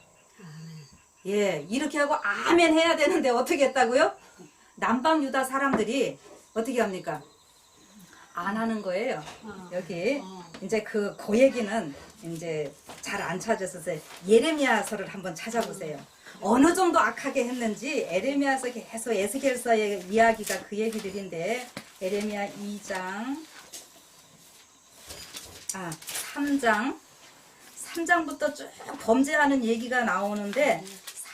예, 이렇게 하고 아멘 해야 되는데 어떻게 했다고요? 남방 유다 사람들이 어떻게 합니까? 안 하는 거예요. 여기 이제 그 얘기는 이제 잘 안 찾으셔서 예레미야서를 한번 찾아보세요. 어느 정도 악하게 했는지 에레미야서 계속 에스겔서의 이야기가 그 얘기들인데 에레미야 3장부터 쭉 범죄하는 얘기가 나오는데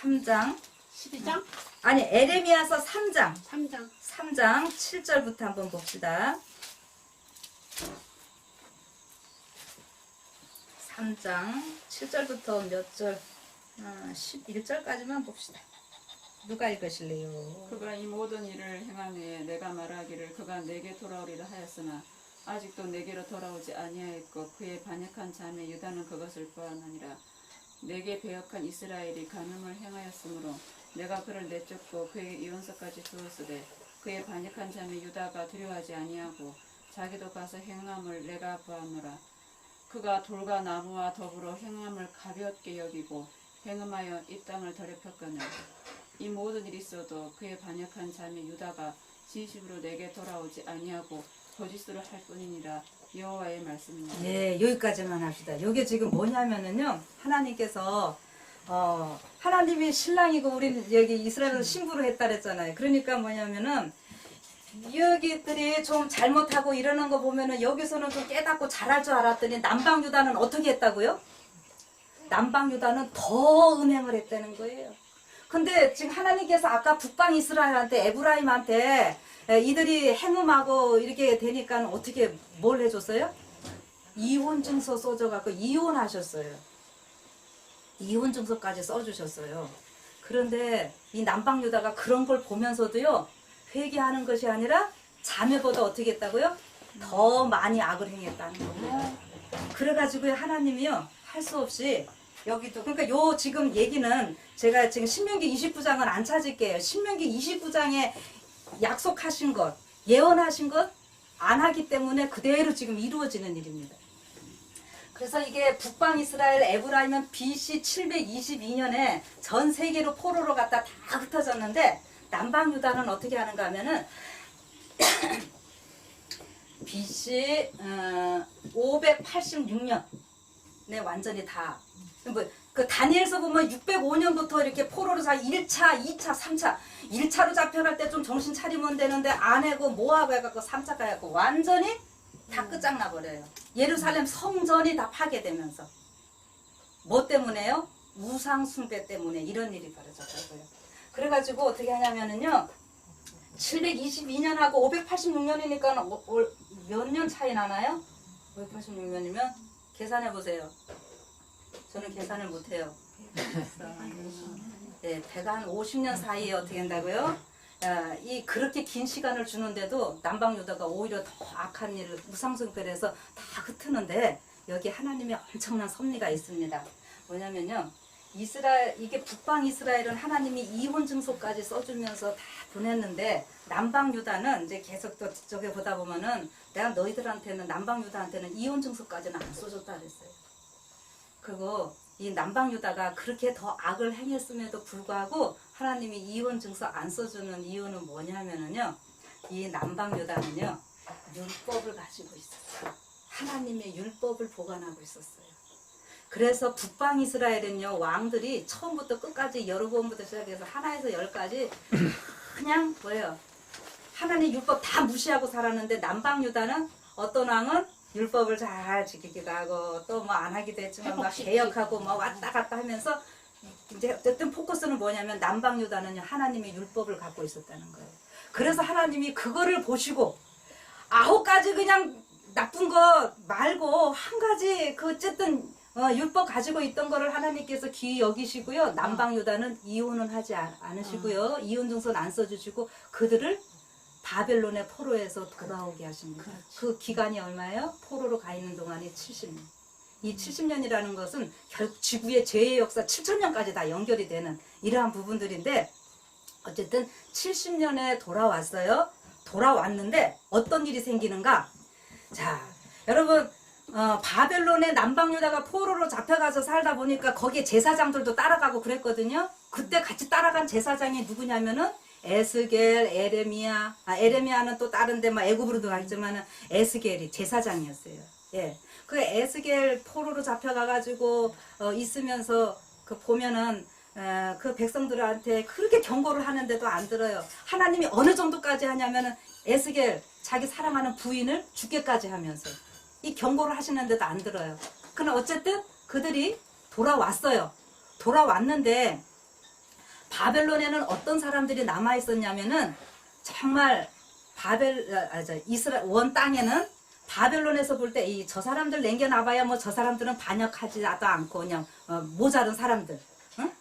3장 12장? 아니 에레미야서 3장 3장 7절부터 한번 봅시다. 3장 7절부터 몇 절? 11절까지만 봅시다. 누가 읽으실래요? 그가 이 모든 일을 행하니 내가 말하기를 그가 내게 돌아오리라 하였으나 아직도 내게로 돌아오지 아니하였고 그의 반역한 자매 유다는 그것을 보았느니라. 내게 배역한 이스라엘이 간음을 행하였으므로 내가 그를 내쫓고 그에게 이혼서까지 주었으되 그의 반역한 자매 유다가 두려워하지 아니하고 자기도 가서 행함을 내가 보았노라. 그가 돌과 나무와 더불어 행함을 가볍게 여기고 행음하여 이 땅을 더럽혔거늘 이 모든 일이 있어도 그의 반역한 자매 유다가 진심으로 내게 돌아오지 아니하고 거짓으로 할 뿐이니라. 여호와의 말씀입니다. 예, 여기까지만 합시다. 이게 지금 뭐냐면은요, 하나님께서 하나님이 신랑이고 우리는 여기 이스라엘에서 신부로 했다 그랬잖아요. 그러니까 뭐냐면은 여기들이 좀 잘못하고 이러는 거 보면은 여기서는 좀 깨닫고 잘할 줄 알았더니 남방 유다는 어떻게 했다고요? 남방 유다는 더 음행을 했다는 거예요. 근데 지금 하나님께서 아까 북방 이스라엘한테 에브라임한테 이들이 행음하고 이렇게 되니까 어떻게 뭘 해줬어요? 이혼 증서 써줘갖고 이혼하셨어요. 이혼 증서까지 써주셨어요. 그런데 이 남방 유다가 그런 걸 보면서도요, 회개하는 것이 아니라 자매보다 어떻게 했다고요? 더 많이 악을 행했다는 거예요. 그래가지고 하나님이요, 할 수 없이 여기도, 그러니까 요 지금 얘기는 제가 지금 신명기 29장은 안 찾을게요. 신명기 29장에 약속하신 것, 예언하신 것 안 하기 때문에 그대로 지금 이루어지는 일입니다. 그래서 이게 북방 이스라엘 에브라임은 BC 722년에 전 세계로 포로로 갔다 다 흩어졌는데, 남방 유다는 어떻게 하는가 하면은 BC 586년에 완전히 다, 그 다니엘서 보면 605년부터 이렇게 포로로 1차, 2차, 3차 1차로 잡혀갈 때 좀 정신 차리면 되는데 안 하고 뭐하고 해갖고 3차 가갖고 완전히 다 끝장나버려요. 예루살렘 성전이 다 파괴되면서. 뭐 때문에요? 우상 숭배 때문에 이런 일이 벌어졌다고요. 그래가지고 어떻게 하냐면은요, 722년하고 586년이니까 몇 년 차이 나나요? 586년이면 계산해 보세요. 저는 계산을 못해요. 네, 배가 한 50년 사이에 어떻게 한다고요? 이 그렇게 긴 시간을 주는데도 남방 유다가 오히려 더 악한 일을 우상숭배를 해서 다 흩트는데, 여기 하나님의 엄청난 섭리가 있습니다. 뭐냐면요, 이게 북방 이스라엘은 하나님이 이혼 증서까지 써주면서 다 보냈는데, 남방 유다는 이제 계속 또 저기 보다 보면은 내가 너희들한테는, 남방 유다한테는 이혼 증서까지는 안 써줬다 그랬어요. 그리고 이 남방 유다가 그렇게 더 악을 행했음에도 불구하고 하나님이 이혼 증서 안 써주는 이유는 뭐냐면은요, 이 남방 유다는요, 율법을 가지고 있었어요. 하나님의 율법을 보관하고 있었어요. 그래서 북방 이스라엘은요, 왕들이 처음부터 끝까지 여로보암부터 시작해서 하나에서 열까지 그냥 뭐예요, 하나님 율법 다 무시하고 살았는데, 남방 유다는 어떤 왕은 율법을 잘 지키기도 하고 또 뭐 안 하기도 했지만 막 개혁하고 뭐 왔다 갔다 하면서, 이제 어쨌든 포커스는 뭐냐면 남방 유다는요, 하나님의 율법을 갖고 있었다는 거예요. 그래서 하나님이 그거를 보시고 9가지 그냥 나쁜 거 말고 한 가지 그 어쨌든 율법 가지고 있던 거를 하나님께서 귀히 여기시고요, 남방 유다는 이혼은 하지 않으시고요, 이혼 증서는 안 써주시고 그들을 바벨론의 포로에서 돌아오게 하십니다. 그 기간이 얼마예요? 포로로 가 있는 동안이 70년. 이 70년이라는 것은 결국 지구의 죄의 역사 7000년까지 다 연결이 되는 이러한 부분들인데, 어쨌든 70년에 돌아왔어요. 돌아왔는데 어떤 일이 생기는가? 자, 여러분, 바벨론의 남방 유다가 포로로 잡혀가서 살다 보니까 거기에 제사장들도 따라가고 그랬거든요. 그때 같이 따라간 제사장이 누구냐면은 에스겔, 에레미야는 또 다른데 막 애굽으로도 갔지만은 에스겔이 제사장이었어요. 예, 그 에스겔 포로로 잡혀가가지고 있으면서 그 보면은 그 백성들한테 그렇게 경고를 하는데도 안 들어요. 하나님이 어느 정도까지 하냐면은 에스겔 자기 사랑하는 부인을 죽게까지 하면서 이 경고를 하시는데도 안 들어요. 그러나 어쨌든 그들이 돌아왔어요. 돌아왔는데 바벨론에는 어떤 사람들이 남아 있었냐면은, 정말 이스라엘 원 땅에는 바벨론에서 볼 때 저 사람들 남겨놔봐야 뭐 저 사람들은 반역하지도 않고 그냥 모자른 사람들. 응?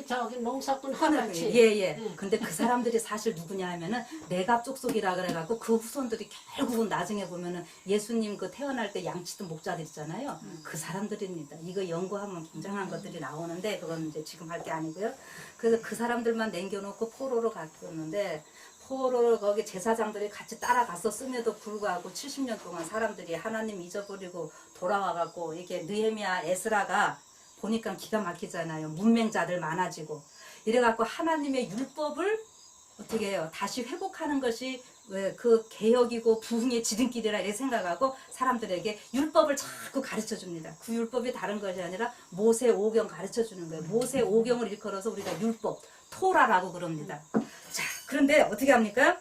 저기 농사꾼 하나같이. 예. 근데 그 사람들이 사실 누구냐 하면은 레갑 족속이라 그래갖고 그 후손들이 결국은 나중에 보면은 예수님 그 태어날 때 양치던 목자들 있잖아요. 그 사람들입니다. 이거 연구하면 굉장한 것들이 나오는데 그건 이제 지금 할 게 아니고요. 그래서 그 사람들만 남겨놓고 포로로 갔었는데, 포로를 거기 제사장들이 같이 따라갔었음에도 불구하고 70년 동안 사람들이 하나님 잊어버리고 돌아와갖고, 이게 느헤미야, 에스라가 보니까 기가 막히잖아요. 문맹자들 많아지고 이래갖고 하나님의 율법을 어떻게 해요? 다시 회복하는 것이 왜 그 개혁이고 부흥의 지름길이라 이렇게 생각하고 사람들에게 율법을 자꾸 가르쳐 줍니다. 그 율법이 다른 것이 아니라 모세 오경 가르쳐 주는 거예요. 모세 오경을 일컬어서 우리가 율법, 토라라고 그럽니다. 자, 그런데 어떻게 합니까?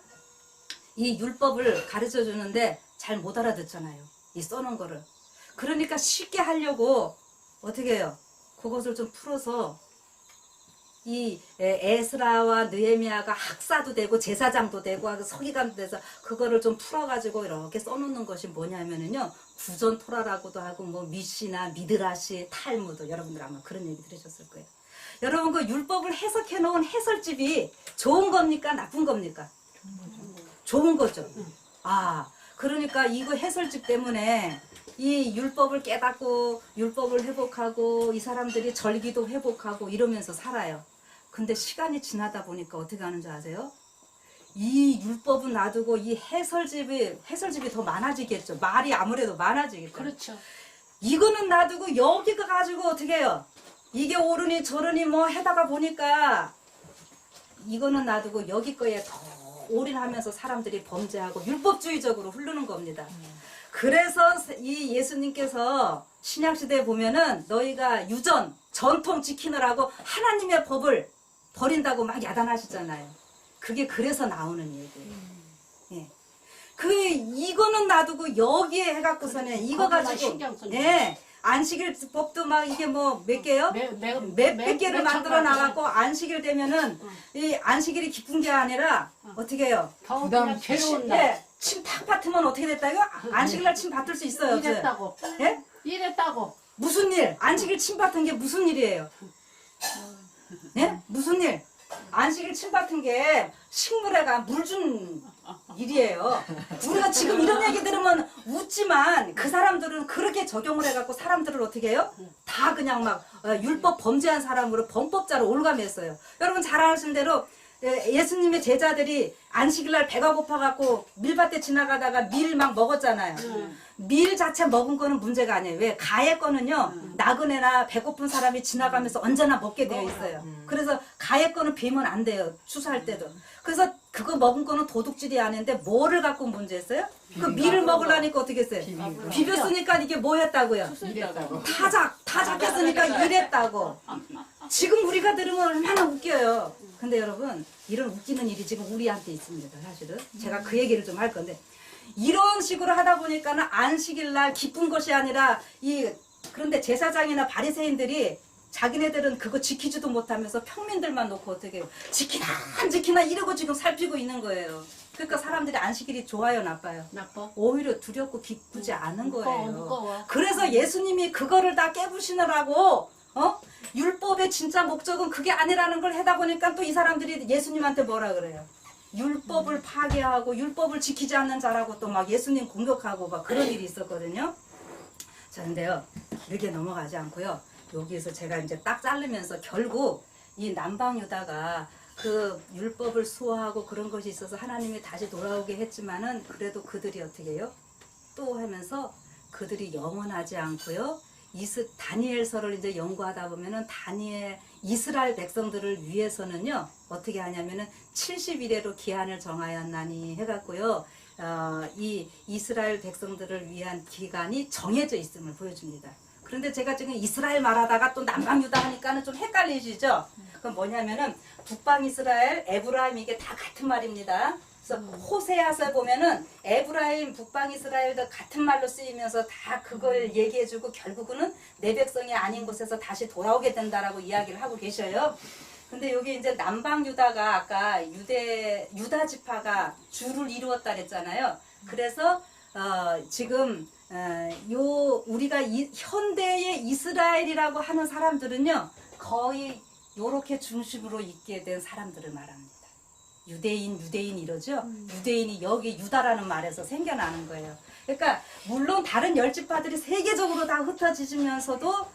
이 율법을 가르쳐 주는데 잘 못 알아듣잖아요. 이 써놓은 거를. 그러니까 쉽게 하려고 어떻게 해요? 그것을 좀 풀어서 이 에스라와 느헤미야가 학사도 되고 제사장도 되고 서기관도 돼서 그거를 좀 풀어가지고 이렇게 써놓는 것이 뭐냐면은요, 구전 토라라고도 하고 뭐 미시나 미드라시 탈무드, 여러분들 아마 그런 얘기 들으셨을 거예요. 여러분 그 율법을 해석해 놓은 해설집이 좋은 겁니까 나쁜 겁니까? 좋은 거죠. 아, 그러니까 이거 해설집 때문에 이 율법을 깨닫고 율법을 회복하고 이 사람들이 절기도 회복하고 이러면서 살아요. 근데 시간이 지나다 보니까 어떻게 하는 줄 아세요? 이 율법은 놔두고 이 해설집이 더 많아지겠죠. 말이 아무래도 많아지겠죠. 그렇죠. 이거는 놔두고 여기가 가지고 어떻게 해요? 이게 옳으니 저르니 뭐 해다가 보니까 이거는 놔두고 여기 거에 더 올인하면서 사람들이 범죄하고 율법주의적으로 흐르는 겁니다. 그래서 이 예수님께서 신약시대에 보면은 너희가 유전, 전통 지키느라고 하나님의 법을 버린다고 막 야단하시잖아요. 그게 그래서 나오는 얘기예요. 예. 이거는 놔두고 여기에 해갖고서는 이거 거기만 가지고, 신경 쓰는 예. 안식일법도 막 이게 뭐 몇 개요? 몇 개를 만들어 나가고 안식일 되면은 이 안식일이 기쁜 게 아니라 어떻게 해요? 더 그냥 괴로운 날. 예. 침 팍 받으면 어떻게 됐다 이거? 안식일날 침 받을 수 있어요. 이랬다고. 예? 이랬다고. 무슨 일? 안식일 침 받은 게 무슨 일이에요? 예? 무슨 일? 안식일 침 받은 게 식물에가 물 준 일이에요. 우리가 지금 이런 얘기 들으면 웃지만 그 사람들은 그렇게 적용을 해갖고 사람들을 어떻게 해요? 다 그냥 막 율법 범죄한 사람으로 범법자로 올가맸어요. 여러분 잘 아시는 대로 예수님의 제자들이 안식일날 배가 고파갖고 밀밭에 지나가다가 밀 막 먹었잖아요. 밀 자체 먹은 거는 문제가 아니에요. 왜? 가해 거는요, 나그네나 배고픈 사람이 지나가면서 언제나 먹게 되어 있어요. 그래서 가해 거는 비면 안 돼요. 추수할 때도. 그래서 그거 먹은 거는 도둑질이 아닌데 뭐를 갖고 문제였어요? 그 밀을 먹으려니까 어떻게 했어요? 비볐으니까 이게 뭐 했다고요? 타작했으니까 이랬다고. 지금 우리가 들으면 얼마나 웃겨요. 근데 여러분, 이런 웃기는 일이 지금 우리한테 있습니다. 사실은. 제가 그 얘기를 좀 할 건데. 이런 식으로 하다 보니까는 안식일날 기쁜 것이 아니라 그런데 제사장이나 바리새인들이 자기네들은 그거 지키지도 못하면서 평민들만 놓고 어떻게 지키나 안 지키나 이러고 지금 살피고 있는 거예요. 그러니까 사람들이 안식일이 좋아요 나빠요? 나빠. 오히려 두렵고 기쁘지 않은 거예요. 무거워. 그래서 예수님이 그거를 다 깨부시느라고 율법의 진짜 목적은 그게 아니라는 걸 하다 보니까 또 이 사람들이 예수님한테 뭐라 그래요? 율법을 파괴하고 율법을 지키지 않는 자라고 또 막 예수님 공격하고 막 그런 일이 있었거든요. 자, 근데요, 이렇게 넘어가지 않고요. 여기에서 제가 이제 딱 자르면서 결국 이 남방 유다가 그 율법을 수호하고 그런 것이 있어서 하나님이 다시 돌아오게 했지만은 그래도 그들이 어떻게 해요? 또 하면서 그들이 영원하지 않고요. 다니엘서를 이제 연구하다 보면은 이스라엘 백성들을 위해서는요, 어떻게 하냐면은 70일에로 기한을 정하였나니 해갖고요, 이 이스라엘 백성들을 위한 기간이 정해져 있음을 보여줍니다. 그런데 제가 지금 이스라엘 말하다가 또 남방 유다 하니까는 좀 헷갈리시죠? 그건 뭐냐면은 북방 이스라엘, 에브라임 이게 다 같은 말입니다. 그래서 호세아서에 보면은 에브라임, 북방 이스라엘도 같은 말로 쓰이면서 다 그걸 얘기해주고 결국은 내 백성이 아닌 곳에서 다시 돌아오게 된다라고 이야기를 하고 계셔요. 근데 여기 이제 남방 유다가 아까 유다 지파가 주를 이루었다 그랬잖아요. 그래서 지금 우리가 현대의 이스라엘이라고 하는 사람들은요, 거의 요렇게 중심으로 있게 된 사람들을 말합니다. 유대인 이러죠? 유대인이 여기 유다라는 말에서 생겨나는 거예요. 그러니까 물론 다른 열 지파들이 세계적으로 다 흩어지면서도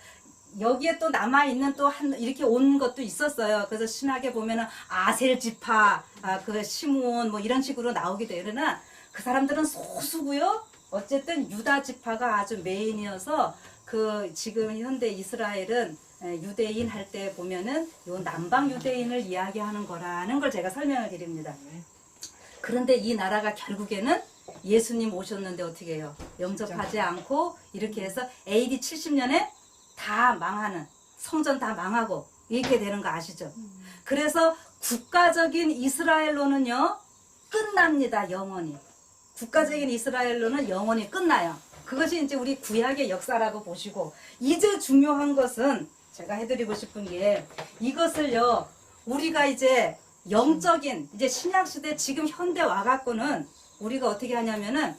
여기에 또 남아있는 또 이렇게 온 것도 있었어요. 그래서 신학에 보면은 아셀 지파, 그 시므온 뭐 이런 식으로 나오게 돼요. 그러나 그 사람들은 소수고요. 어쨌든 유다 지파가 아주 메인이어서 지금 현대 이스라엘은 유대인 할 때 보면은 요 남방 유대인을 이야기하는 거라는 걸 제가 설명을 드립니다. 그런데 이 나라가 결국에는 예수님 오셨는데 어떻게 해요? 영접하지 않고 이렇게 해서 AD 70년에 다 망하는, 성전 다 망하고 이렇게 되는 거 아시죠? 그래서 국가적인 이스라엘로는요 끝납니다. 영원히. 국가적인 이스라엘로는 영원히 끝나요. 그것이 이제 우리 구약의 역사라고 보시고, 이제 중요한 것은 제가 해드리고 싶은 게, 이것을요 우리가 이제 영적인 이제 신약시대 지금 현대 와갖고는 우리가 어떻게 하냐면은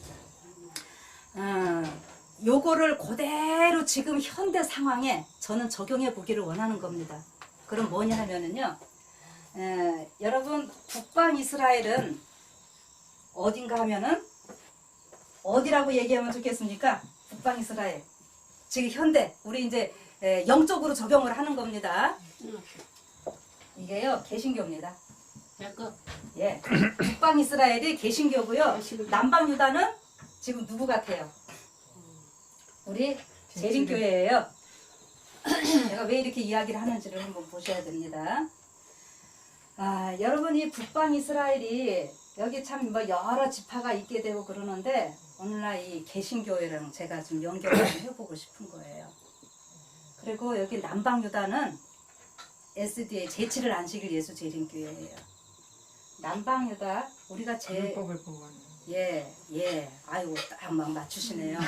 요거를 그대로 지금 현대 상황에 저는 적용해 보기를 원하는 겁니다. 그럼 뭐냐 하면은요, 여러분 북방 이스라엘은 어딘가 하면은 어디라고 얘기하면 좋겠습니까? 북방 이스라엘. 지금 현대 우리 이제 영적으로 적용을 하는 겁니다. 이게요 개신교입니다. 예, 북방 이스라엘이 개신교고요. 남방 유다는 지금 누구 같아요? 우리 재림교회예요. 제가 왜 이렇게 이야기를 하는지를 한번 보셔야 됩니다. 여러분이 북방 이스라엘이 여기 참 뭐 여러 지파가 있게 되고 그러는데, 오늘날 이 개신교회랑 제가 좀 연결을 해보고 싶은 거예요. 그리고 여기 남방 유다는 SDA 제7일 안식일 예수 재림교회예요. 남방 유다 우리가 율법을 보고 예. 아이고, 딱 막 맞추시네요.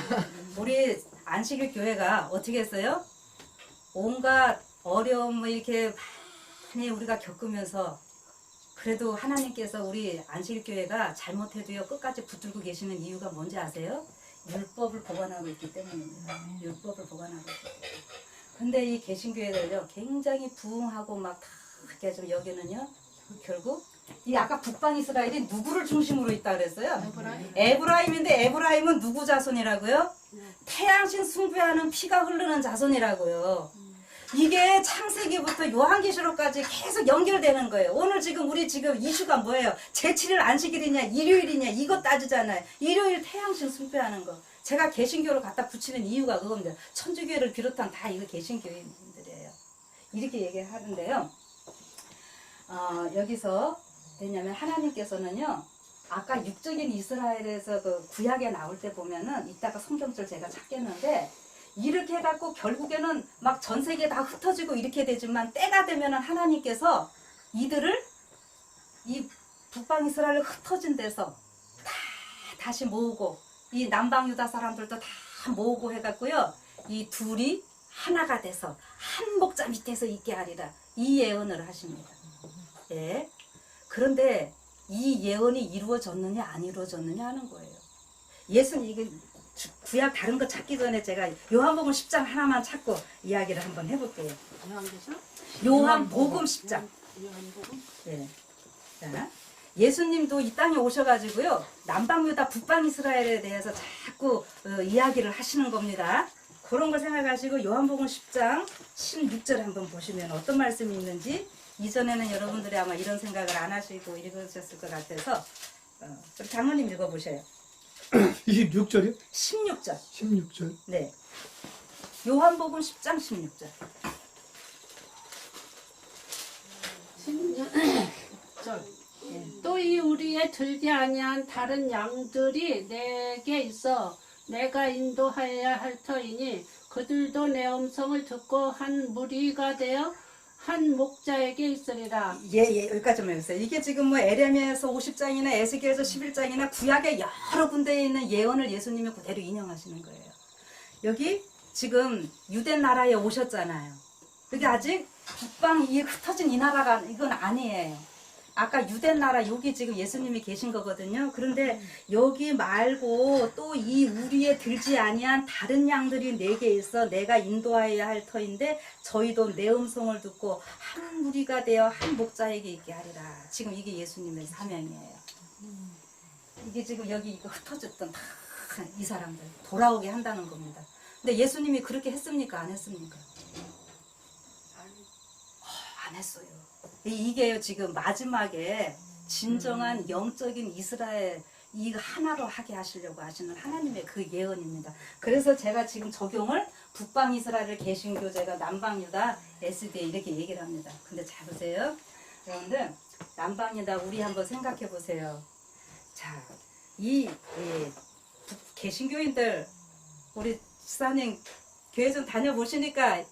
우리 안식일 교회가 어떻게 했어요? 온갖 어려움 이렇게 많이 우리가 겪으면서 그래도 하나님께서 우리 안식일 교회가 잘못해도요 끝까지 붙들고 계시는 이유가 뭔지 아세요? 율법을 보관하고 있기 때문입니다. 율법을 보관하고 있기 때문에. 근데 이 개신교회들요 굉장히 부흥하고 막 다 이렇게 좀 여기는요 결국 이 아까 북방 이스라엘이 누구를 중심으로 있다 그랬어요? 에브라임인데 에브라임은 누구 자손이라고요? 태양신 숭배하는 피가 흐르는 자손이라고요. 이게 창세기부터 요한계시록까지 계속 연결되는 거예요. 오늘 지금 우리 지금 이슈가 뭐예요? 제7일 안식일이냐 일요일이냐 이거 따지잖아요. 일요일 태양신 숭배하는 거. 제가 개신교를 갖다 붙이는 이유가 그겁니다. 천주교회를 비롯한 다 이거 개신교인들이에요. 이렇게 얘기를 하는데요. 여기서 왜냐면 하나님께서는요 아까 육적인 이스라엘에서 그 구약에 나올 때 보면은 이따가 성경절 제가 찾겠는데, 이렇게 해갖고 결국에는 막 전 세계 다 흩어지고 이렇게 되지만 때가 되면은 하나님께서 이들을 이 북방 이스라엘 흩어진 데서 다시 모으고, 이 남방 유다 사람들도 다 모으고 해갖고요 이 둘이 하나가 돼서 한 목자 밑에서 있게 하리라, 이 예언을 하십니다. 예. 그런데 이 예언이 이루어졌느냐 안 이루어졌느냐 하는 거예요. 예수님 이게 구약 다른 거 찾기 전에 제가 요한복음 10장 하나만 찾고 이야기를 한번 해볼게요. 요한복음 10장. 예. 자, 예수님도 이 땅에 오셔가지고요 남방 유다 북방 이스라엘에 대해서 자꾸 이야기를 하시는 겁니다. 그런 걸 생각하시고 요한복음 10장 16절 한번 보시면 어떤 말씀이 있는지, 이전에는 여러분들이 아마 이런 생각을 안 하시고 읽으셨을 것 같아서 우리 장로님 읽어보셔요. 26절이요? 16절. 16절. 네. 요한복음 10장 16절. 또 이 우리에 들지 아니한 다른 양들이 내게 있어 내가 인도하여야 할 터이니 그들도 내 음성을 듣고 한 무리가 되어 한 목자에게 있으리라. 예, 여기까지만 해주세요. 이게 지금 뭐 에레미야에서 50장이나 에스겔에서 11장이나 구약의 여러 군데에 있는 예언을 예수님이 그대로 인용하시는 거예요. 여기 지금 유대 나라에 오셨잖아요. 근데 아직 북방 이 흩어진 이 나라가 이건 아니에요. 아까 유대 나라 여기 지금 예수님이 계신 거거든요. 그런데 여기 말고 또 이 우리에 들지 아니한 다른 양들이 내게 있어 내가 인도하여야 할 터인데 저희도 내 음성을 듣고 한 무리가 되어 한 목자에게 있게 하리라. 지금 이게 예수님의 사명이에요. 이게 지금 여기 이거 흩어졌던 다 이 사람들 돌아오게 한다는 겁니다. 근데 예수님이 그렇게 했습니까? 안 했습니까? 안 했어요. 이게요 지금 마지막에 진정한 영적인 이스라엘 이 하나로 하게 하시려고 하시는 하나님의 그 예언입니다. 그래서 제가 지금 적용을 북방 이스라엘 개신교, 제가 남방 유다 SDA 이렇게 얘기를 합니다. 근데 잘 보세요. 여러분들 남방 유다 우리 한번 생각해 보세요. 자, 개신교인들 우리 집사님 교회 좀 다녀보시니까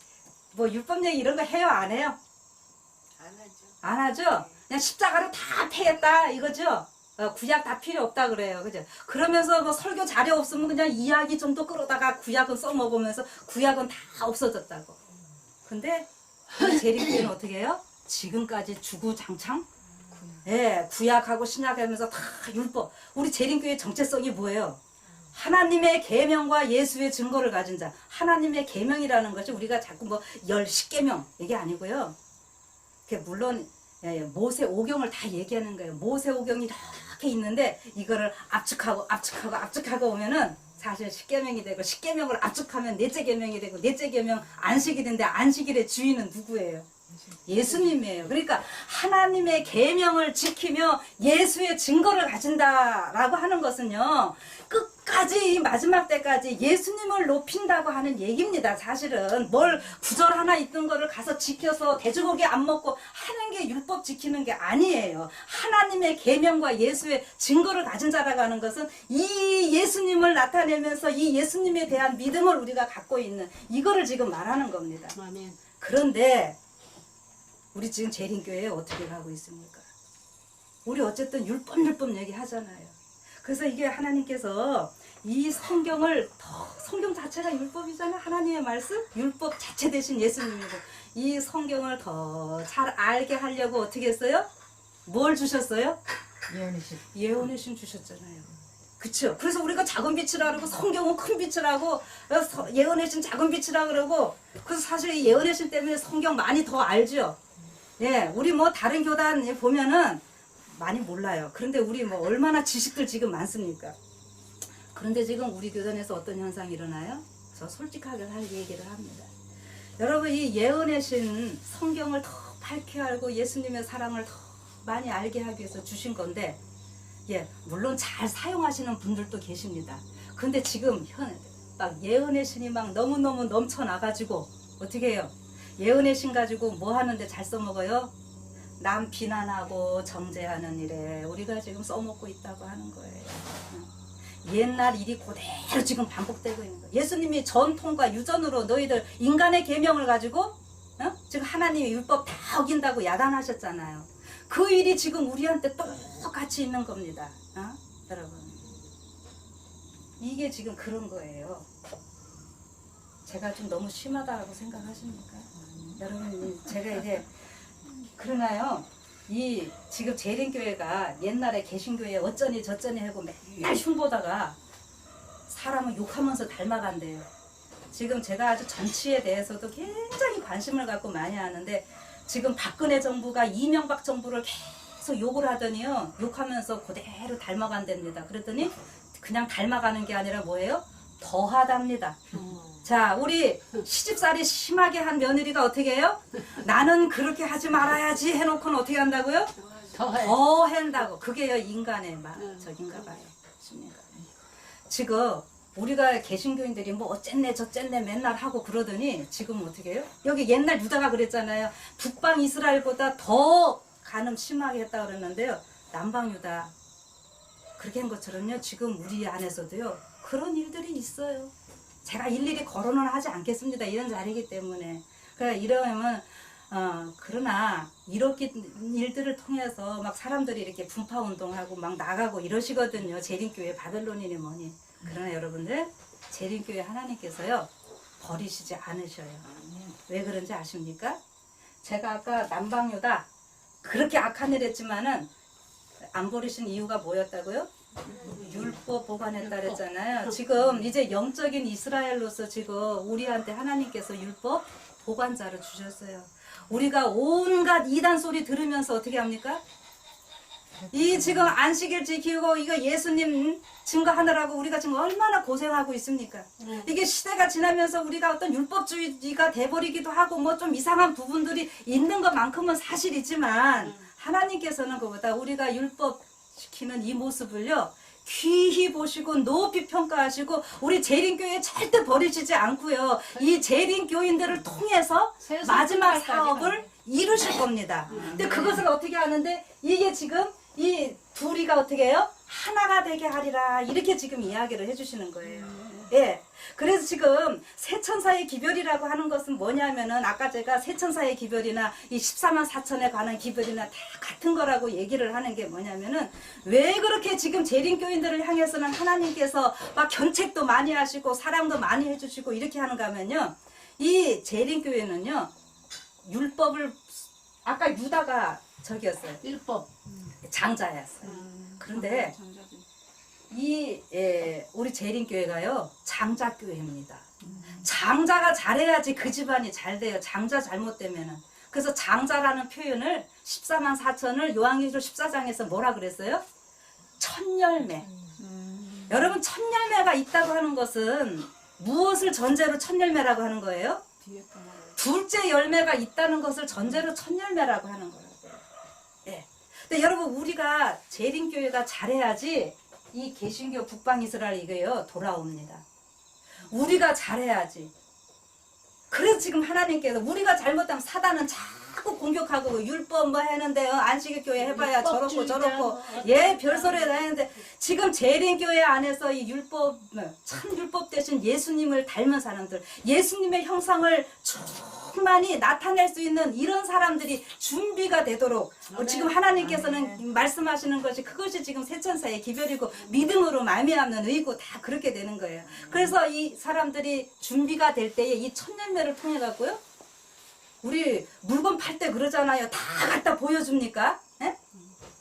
뭐 율법 얘기 이런 거 해요, 안 해요? 안 하죠. 안 하죠? 그냥 십자가로 다 패했다 이거죠? 구약 다 필요 없다 그래요. 그죠? 그러면서 뭐 설교 자료 없으면 그냥 이야기 좀 더 끌어다가 구약은 써먹으면서 구약은 다 없어졌다고. 근데 우리 재림교회는 어떻게 해요? 지금까지 주구장창 구약하고 신약하면서 다 율법. 우리 재림교회 정체성이 뭐예요? 하나님의 계명과 예수의 증거를 가진 자. 하나님의 계명이라는 것이 우리가 자꾸 뭐 10계명 이게 아니고요. 물론 모세 오경을 다 얘기하는 거예요. 모세 오경이 이렇게 있는데 이거를 압축하고 오면은 사실 10계명이 되고 10계명을 압축하면 넷째 계명이 되고 넷째 계명 안식이 되는데 안식일의 주인은 누구예요? 예수님이에요. 그러니까 하나님의 계명을 지키며 예수의 증거를 가진다라고 하는 것은요. 끝까지 이 마지막 때까지 예수님을 높인다고 하는 얘기입니다. 사실은 뭘 구절 하나 있던 거를 가서 지켜서 돼지고기 안 먹고 하는 게 율법 지키는 게 아니에요. 하나님의 계명과 예수의 증거를 가진 자라고 하는 것은 이 예수님을 나타내면서 이 예수님에 대한 믿음을 우리가 갖고 있는 이거를 지금 말하는 겁니다. 아멘. 그런데 우리 지금 재림교회에 어떻게 가고 있습니까? 우리 어쨌든 율법 얘기 하잖아요. 그래서 이게 하나님께서 이 성경을 성경 자체가 율법이잖아요. 하나님의 말씀 율법 자체 대신 예수님이고 이 성경을 더 잘 알게 하려고 어떻게 했어요? 뭘 주셨어요? 예언의 신 주셨잖아요. 그쵸? 그래서 우리가 작은 빛이라 그러고 성경은 큰 빛이라고 예언의 신 작은 빛이라 그러고 그래서 사실 이 예언의 신 때문에 성경 많이 더 알죠. 예, 우리 뭐 다른 교단 보면은 많이 몰라요. 그런데 우리 뭐 얼마나 지식들 지금 많습니까? 그런데 지금 우리 교단에서 어떤 현상이 일어나요? 저 솔직하게 할 얘기를 합니다. 여러분 이 예언의 신 성경을 더 밝게 알고 예수님의 사랑을 더 많이 알게 하기 위해서 주신 건데 물론 잘 사용하시는 분들도 계십니다. 근데 지금 막 예언의 신이 막 너무너무 넘쳐나가지고 어떻게 해요? 예언의 신 가지고 뭐 하는데 잘 써먹어요? 남 비난하고 정죄하는 일에 우리가 지금 써먹고 있다고 하는 거예요. 옛날 일이 그대로 지금 반복되고 있는 거예요. 예수님이 전통과 유전으로 너희들 인간의 계명을 가지고 지금 하나님의 율법 다 어긴다고 야단하셨잖아요. 그 일이 지금 우리한테 똑같이 있는 겁니다. 여러분 이게 지금 그런 거예요. 제가 좀 너무 심하다고 생각하십니까? 여러분 제가 이제 그러나요 이 지금 재림교회가 옛날에 개신교회 어쩌니 저쩌니 하고 맨날 흉보다가 사람을 욕하면서 닮아간대요. 지금 제가 아주 정치에 대해서도 굉장히 관심을 갖고 많이 하는데 지금 박근혜 정부가 이명박 정부를 계속 욕을 하더니요 욕하면서 그대로 닮아간답니다. 그랬더니 그냥 닮아가는 게 아니라 뭐예요? 더하답니다. 자, 우리 시집살이 심하게 한 며느리가 어떻게 해요? 나는 그렇게 하지 말아야지 해놓고는 어떻게 한다고요? 더 한다고. 그게요 인간의 저긴가 봐요. 지금 우리가 개신교인들이 뭐 어쨌네 저쨌네 맨날 하고 그러더니 지금 어떻게 해요? 여기 옛날 유다가 그랬잖아요. 북방 이스라엘보다 더 간음 심하게 했다 그랬는데요. 남방 유다 그렇게 한 것처럼요. 지금 우리 안에서도요. 그런 일들이 있어요. 제가 일일이 거론은 하지 않겠습니다. 이런 자리이기 때문에. 그러니까 이러면 그러나 이렇게 일들을 통해서 막 사람들이 이렇게 분파 운동하고 막 나가고 이러시거든요. 재림교회 바벨론이니 뭐니. 그러나 여러분들 재림교회 하나님께서요 버리시지 않으셔요. 왜 그런지 아십니까? 제가 아까 남방유다 그렇게 악한 일 했지만은 안 버리신 이유가 뭐였다고요? 율법 보관했다 그랬잖아요. 지금 이제 영적인 이스라엘로서 지금 우리한테 하나님께서 율법 보관자를 주셨어요. 우리가 온갖 이단 소리 들으면서 어떻게 합니까? 이 지금 안식일 지키고 이거 예수님 증거하느라고 우리가 지금 얼마나 고생하고 있습니까? 이게 시대가 지나면서 우리가 어떤 율법주의가 돼버리기도 하고 뭐 좀 이상한 부분들이 있는 것만큼은 사실이지만 하나님께서는 그보다 우리가 율법 지키는 이 모습을요 귀히 보시고 높이 평가하시고 우리 재림교회 절대 버리시지 않고요 이 재림교인들을 통해서 마지막 사업을 이루실 겁니다. 근데 그것을 어떻게 하는데 이게 지금 이 둘이가 어떻게 해요? 하나가 되게 하리라 이렇게 지금 이야기를 해주시는 거예요. 예. 그래서 지금 세천사의 기별이라고 하는 것은 뭐냐면은 아까 제가 세천사의 기별이나 이 14만 4천에 관한 기별이나 다 같은 거라고 얘기를 하는 게 뭐냐면은 왜 그렇게 지금 재림교인들을 향해서는 하나님께서 막 견책도 많이 하시고 사랑도 많이 해주시고 이렇게 하는가 하면요. 이 재림교회는요. 율법을 아까 유다가 저기였어요. 율법. 장자였어요. 그런데 우리 재림교회가요 장자교회입니다. 장자가 잘해야지 그 집안이 잘 돼요. 장자 잘못되면은. 그래서 장자라는 표현을 14만 4천을 요한계시록 14장에서 뭐라 그랬어요? 첫열매. 여러분 첫열매가 있다고 하는 것은 무엇을 전제로 첫열매라고 하는 거예요? 둘째 열매가 있다는 것을 전제로 첫열매라고 하는 거예요. 예. 근데 여러분 우리가 재림교회가 잘해야지 이 개신교 북방이스라엘 이거요 돌아옵니다. 우리가 잘해야지. 그래서 지금 하나님께서 우리가 잘못하면 사단은 자꾸 공격하고 율법 뭐 했는데 안식일 교회 해봐야 저렇고 저렇고 예 별소리 다 했는데 지금 재림교회 안에서 이 율법 참 율법 대신 예수님을 닮은 사람들 예수님의 형상을 충만히 나타낼 수 있는 이런 사람들이 준비가 되도록 지금 하나님께서는 말씀하시는 것이 그것이 지금 세천사의 기별이고 믿음으로 말미암는 의고 다 그렇게 되는 거예요. 그래서 이 사람들이 준비가 될 때에 이 첫열매를 통해 갖고요. 우리 물건 팔 때 그러잖아요. 다 갖다 보여줍니까? 에?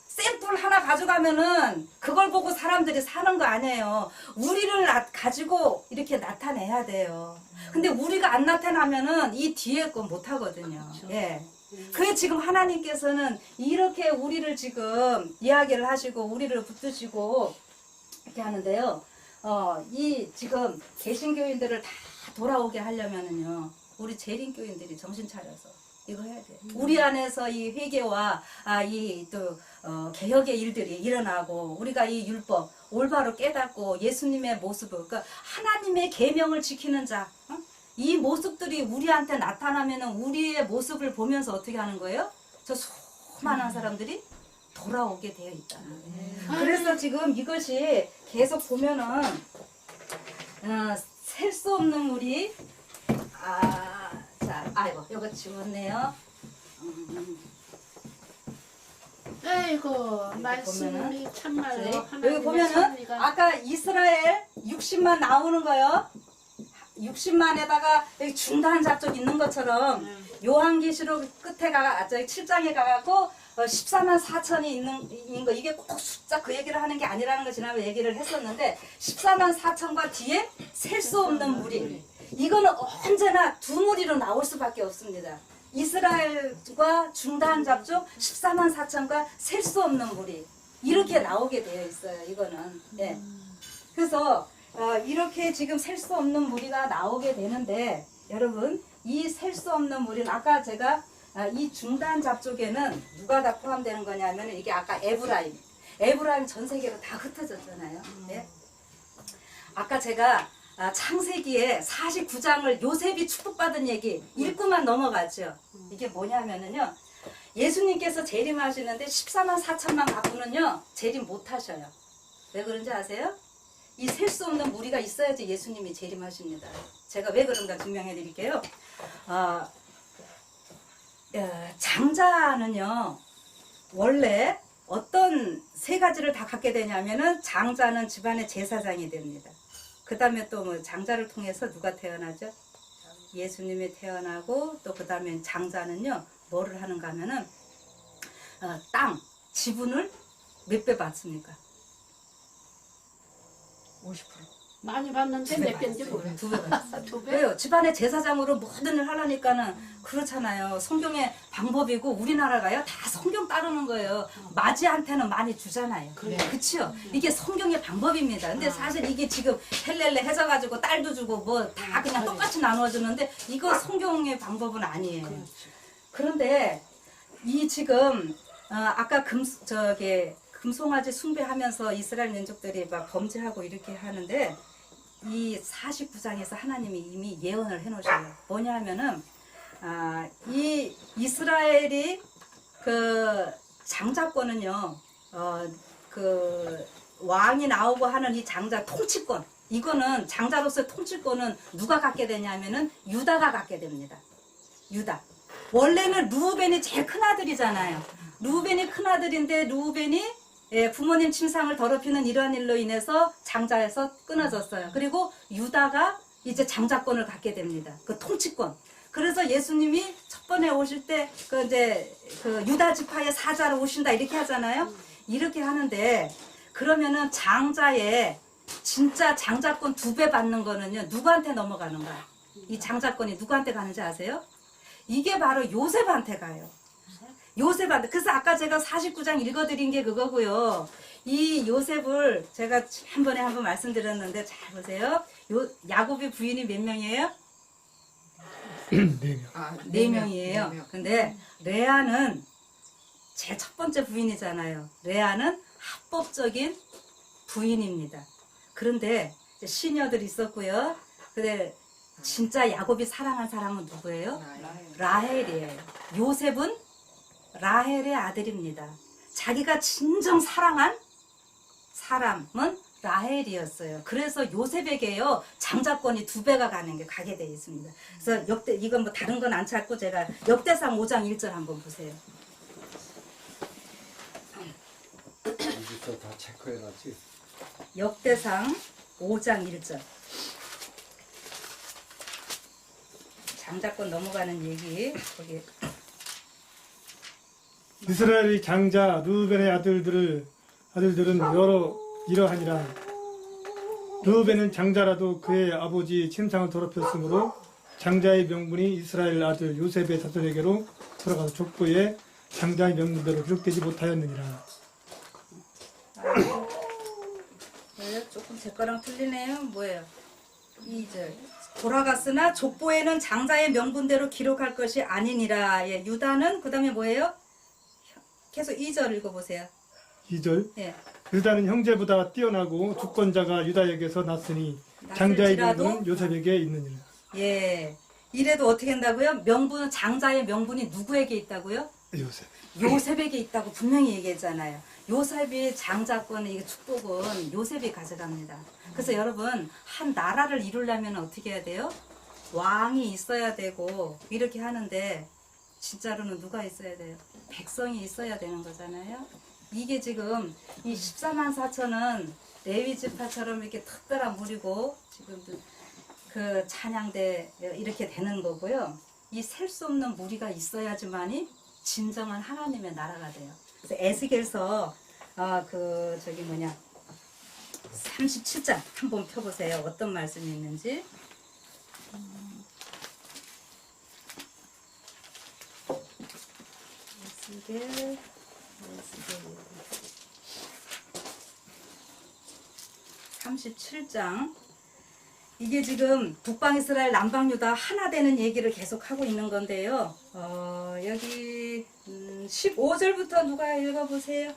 샘플 하나 가져가면은 그걸 보고 사람들이 사는 거 아니에요. 우리를 가지고 이렇게 나타내야 돼요. 근데 우리가 안 나타나면은 이 뒤에 거 못 하거든요. 예. 그게 지금 하나님께서는 이렇게 우리를 지금 이야기를 하시고 우리를 붙드시고 이렇게 하는데요. 이 지금 개신교인들을 다 돌아오게 하려면은요. 우리 재림교인들이 정신 차려서 이거 해야 돼. 우리 안에서 이 회개와 이 또 개혁의 일들이 일어나고 우리가 이 율법 올바로 깨닫고 예수님의 모습을 그러니까 하나님의 계명을 지키는 자. 이 모습들이 우리한테 나타나면은 우리의 모습을 보면서 어떻게 하는 거예요? 저 수많은 사람들이 돌아오게 되어 있다는 거예요. 그래서 지금 이것이 계속 보면은 셀 수 없는 물이 자, 아이고, 이거 지웠네요. 아이고 말씀이 참말로 여기 하나님의 보면은 섭리가 아까 이스라엘 60만 나오는 거요. 60만에다가 여기 중단 작전 있는 것처럼 요한계시록 끝에 저기 7장에 가갖고 14만 4천이 있는 거 이게 꼭 숫자 그 얘기를 하는 게 아니라는 거 지난번에 얘기를 했었는데 14만 4천과 뒤에 셀 수 없는 무리 이거는 언제나 두 무리로 나올 수밖에 없습니다. 이스라엘과 중단 잡종 14만 4천과 셀 수 없는 무리 이렇게 나오게 되어 있어요. 이거는 예. 그래서 이렇게 지금 셀 수 없는 무리가 나오게 되는데 여러분 이 셀 수 없는 무리는 아까 제가 이 중단 잡족에는 누가 다 포함되는 거냐면 이게 아까 에브라임 전 세계로 다 흩어졌잖아요. 네? 아까 제가 창세기에 49장을 요셉이 축복받은 얘기 읽고만 넘어갔죠. 이게 뭐냐면은요. 예수님께서 재림하시는데 14만 4천만 갖고는요. 재림 못하셔요. 왜 그런지 아세요? 이 셀 수 없는 무리가 있어야지 예수님이 재림하십니다. 제가 왜 그런가 증명해 드릴게요. 장자는요. 원래 어떤 세 가지를 다 갖게 되냐면은 장자는 집안의 제사장이 됩니다. 그 다음에 또 뭐 장자를 통해서 누가 태어나죠? 예수님이 태어나고 또 그 다음에 장자는요. 뭐를 하는가 하면은 땅, 지분을 몇 배 받습니까? 50%. 많이 봤는데 몇 배인지 모르겠어요. 2배 받았어요. 2배? 왜요? 집안의 제사장으로 모든 일 하려니까는 그렇잖아요. 성경의 방법이고 우리나라가요 다 성경 따르는 거예요. 맞이한테는 많이 주잖아요. 그치요? 이게 성경의 방법입니다. 근데 사실 이게 지금 헬렐레 해져가지고 딸도 주고 뭐 다 그냥 똑같이 나눠주는데 이거 성경의 방법은 아니에요. 그런데 이 지금 아까 금송아지 숭배하면서 이스라엘 민족들이 막 범죄하고 이렇게 하는데 이 49장에서 하나님이 이미 예언을 해놓으셔요. 뭐냐 하면은 이 이스라엘이 그 장자권은요 그 왕이 나오고 하는 이 장자 통치권, 이거는 장자로서의 통치권은 누가 갖게 되냐면은 유다가 갖게 됩니다. 유다. 원래는 루벤이 제일 큰 아들이잖아요. 루벤이 큰 아들인데 루벤이 부모님 침상을 더럽히는 이러한 일로 인해서 장자에서 끊어졌어요. 그리고 유다가 이제 장자권을 갖게 됩니다. 그 통치권. 그래서 예수님이 첫 번에 오실 때 그 유다 지파의 사자로 오신다 이렇게 하잖아요. 이렇게 하는데 그러면은 장자의 진짜 장자권 2배 받는 거는요 누구한테 넘어가는가? 이 장자권이 누구한테 가는지 아세요? 이게 바로 요셉한테 가요. 요셉한테. 그래서 아까 제가 49장 읽어드린 게 그거고요. 이 요셉을 제가 한번 말씀드렸는데 잘 보세요. 야곱의 부인이 몇 명이에요? 4명. 아, 4명이에요. 근데 레아는 제 첫 번째 부인이잖아요. 레아는 합법적인 부인입니다. 그런데 시녀들이 있었고요. 근데 진짜 야곱이 사랑한 사람은 누구예요? 라헬이에요. 요셉은 라헬의 아들입니다. 자기가 진정 사랑한 사람은 라헬이었어요. 그래서 요셉에게요 장자권이 2배가 가게 돼 있습니다. 그래서 이건 뭐 다른 건 안 찾고 제가 역대상 5장 1절 한번 보세요. 여기서 다 체크해놨지. 역대상 5장 1절. 장자권 넘어가는 얘기 거기. 이스라엘의 장자 르우벤의 아들들은 이러하니라. 르우벤은 장자라도 그의 아버지 침상을 더럽혔으므로 장자의 명분이 이스라엘 아들 요셉의 자손에게로 돌아가서 족보에 장자의 명분대로 기록되지 못하였느니라. 네, 조금 제 거랑 틀리네요. 뭐예요? 2절. 돌아갔으나 족보에는 장자의 명분대로 기록할 것이 아니니라. 예, 유다는 그 다음에 뭐예요? 계속 2절 읽어보세요. 2절. 예. 유다는 형제보다 뛰어나고 주권자가 유다에게서 났으니 장자의 명분은 요셉에게 있느니라. 예. 이래도 어떻게 한다고요? 명분은 장자의 명분이 누구에게 있다고요? 요셉. 요셉에게 있다고 분명히 얘기했잖아요. 요셉이 장자권의 이 축복은 요셉이 가져갑니다. 그래서 여러분 한 나라를 이루려면 어떻게 해야 돼요? 왕이 있어야 되고 이렇게 하는데 진짜로는 누가 있어야 돼요? 백성이 있어야 되는 거잖아요. 이게 지금 이 14만 4천은 레위 지파처럼 이렇게 특별한 무리고 지금 그 찬양대 이렇게 되는 거고요. 이 셀 수 없는 무리가 있어야지만이 진정한 하나님의 나라가 돼요. 그래서 에스겔서 37장 한번 펴보세요. 어떤 말씀이 있는지. 에스겔 37장. 이게 지금 북방 이스라엘 남방 유다 하나 되는 얘기를 계속 하고 있는 건데요. 여기 15절부터 누가 읽어보세요.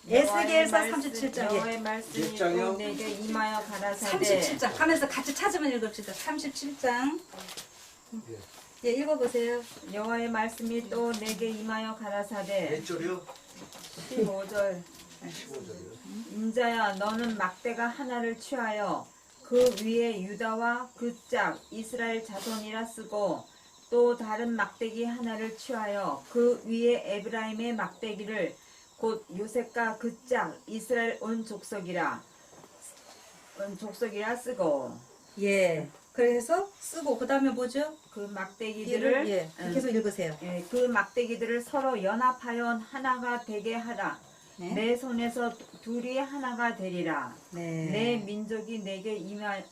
에스겔서 37장. 여호와의 말씀이 일장이요? 또 내게 임하여 가라사대 37장 하면서 같이 찾으면 읽읍시다. 37장. 예, 읽어보세요. 여호와의 말씀이 또 내게 임하여 가라사대 몇 절이요? 15절 15절이요. 인자야 너는 막대가 하나를 취하여 그 위에 유다와 그 짝 이스라엘 자손이라 쓰고 또 다른 막대기 하나를 취하여 그 위에 에브라임의 막대기를 곧 요셉과 그 짝 이스라엘 온 족속이라 쓰고 예. 그래서 쓰고 그 다음에 뭐죠? 그 막대기들을 예. 계속 읽으세요. 그 막대기들을 서로 연합하여 하나가 되게 하라. 네. 내 손에서 둘이 하나가 되리라. 네. 내 민족이 내게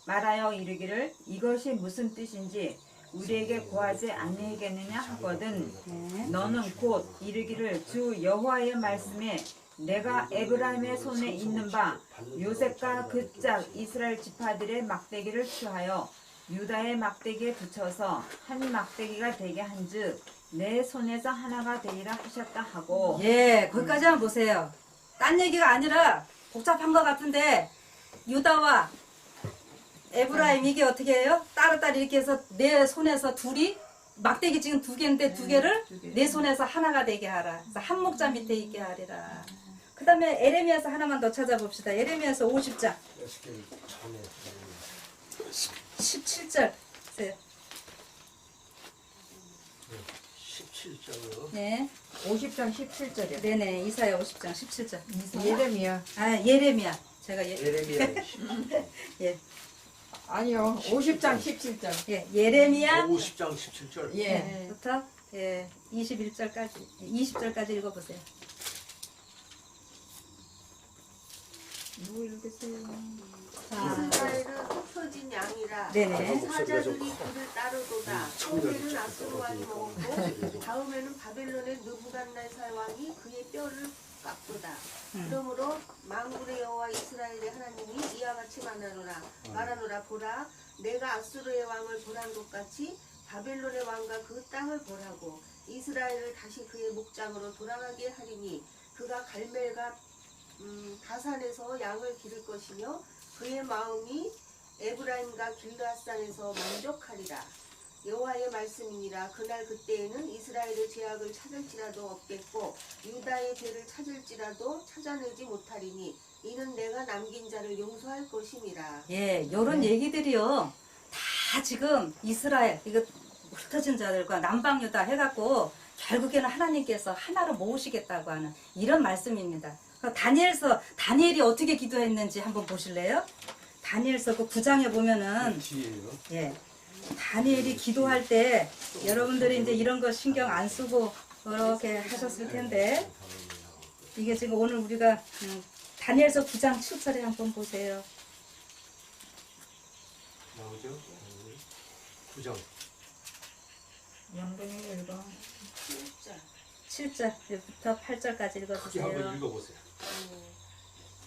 말하여 이르기를 이것이 무슨 뜻인지 우리에게 구하지 아니하겠느냐 하거든. 네. 너는 곧 이르기를 주 여호와의 말씀에 내가 에브라임의 손에 있는 바 요셉과 그 짝 이스라엘 지파들의 막대기를 취하여 유다의 막대기에 붙여서 한 막대기가 되게 한즉 내 손에서 하나가 되리라 하셨다 하고. 예, 거기까지 한번 보세요. 딴 얘기가 아니라 복잡한 것 같은데 유다와 에브라임 이게 어떻게 해요? 따로따로 이렇게 해서 내 손에서 둘이 막대기 지금 2개인데 2개를 내 손에서 하나가 되게 하라. 그래서 한 목자 밑에 있게 하리라. 그 다음에 에레미야서 하나만 더 찾아봅시다. 에레미야서 50장 에스겔 전에 17절. 17절로 네. 50장 17절이요. 네네. 이사야 50장 17절. 예레미야. 아, 예레미야. 제가 예레미야 예. 아니요. 50장 17절. 예. 예레미야 50장 17절 예. 부터 예, 21절까지 20절까지 읽어 보세요. 누구 읽으세요? 이스라엘은 흩어진 양이라 네네. 사자들이 그를 따르도다. 처음에는 아수르 왕이 먹었고 다음에는 바벨론의 느부갓네살 왕이 그의 뼈를 깎도다. 그러므로 만군의 여호와 이스라엘의 하나님이 이와 같이 말하노라. 보라, 내가 아수르의 왕을 보란 것 같이 바벨론의 왕과 그 땅을 보라고 이스라엘을 다시 그의 목장으로 돌아가게 하리니 그가 갈멜과 바산에서 양을 기를 것이며 그의 마음이 에브라임과 길르앗산에서 만족하리라. 여호와의 말씀이니라. 그날 그때에는 이스라엘의 죄악을 찾을지라도 없겠고 유다의 죄를 찾을지라도 찾아내지 못하리니 이는 내가 남긴 자를 용서할 것임이라. 예, 요런 얘기들이요. 다 지금 이스라엘 이거 흩어진 자들과 남방 유다 해갖고 결국에는 하나님께서 하나로 모으시겠다고 하는 이런 말씀입니다. 다니엘이 어떻게 기도했는지 한번 보실래요? 다니엘서 그 9장에 보면은 뒤에요 예. 다니엘이 기도할 때 여러분들이 이제 이런 거 신경 안 쓰고 그렇게 하셨을 텐데 이게 지금 오늘 우리가 다니엘서 9장 7절에 한번 보세요. 나오죠 9장 영동이 읽어. 7절부터 8절까지 크게 읽어주세요. 한번 읽어보세요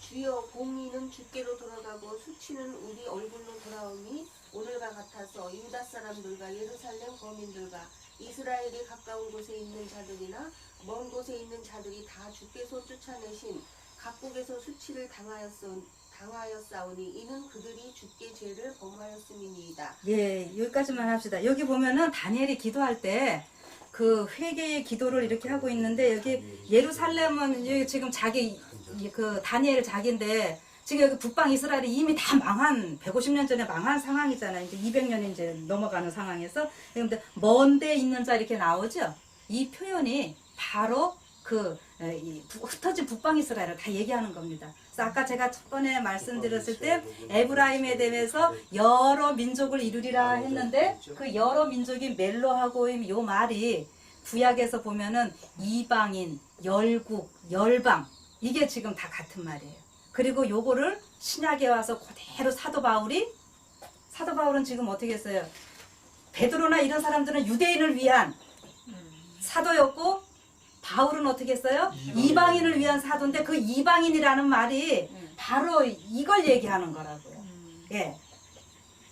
주여, 공의는 주께로 돌아가고 수치는 우리 얼굴로 돌아오니 오늘과 같아서 유다 사람들과 예루살렘 거민들과 이스라엘이 가까운 곳에 있는 자들이나 먼 곳에 있는 자들이 다 주께서 쫓아내신 각국에서 수치를 당하였사오니 이는 그들이 주께 죄를 범하였음이니이다. 예, 여기까지만 합시다. 여기 보면은 다니엘이 기도할 때 그 회개의 기도를 이렇게 하고 있는데 여기 예루살렘은 여기 지금 그 다니엘 자기인데 지금 여기 북방 이스라엘이 이미 다 망한 150년 전에 망한 상황이잖아요. 이제 200년이 이제 넘어가는 상황에서 근데 먼데 있는 자 이렇게 나오죠. 이 표현이 바로 흩어진 북방 이스라엘을 다 얘기하는 겁니다. 그래서 아까 제가 첫 번에 말씀드렸을 때 에브라임에 대해서 여러 민족을 이루리라 했는데 그 여러 민족이 멜로하고 요 말이 구약에서 보면은 이방인, 열국, 열방 이게 지금 다 같은 말이에요. 그리고 요거를 신약에 와서 그대로 사도 바울은 지금 어떻게 했어요? 베드로나 이런 사람들은 유대인을 위한 사도였고 바울은 어떻게 했어요? 이방인을 위한 사도인데 그 이방인이라는 말이 바로 이걸 얘기하는 거라고요. 예.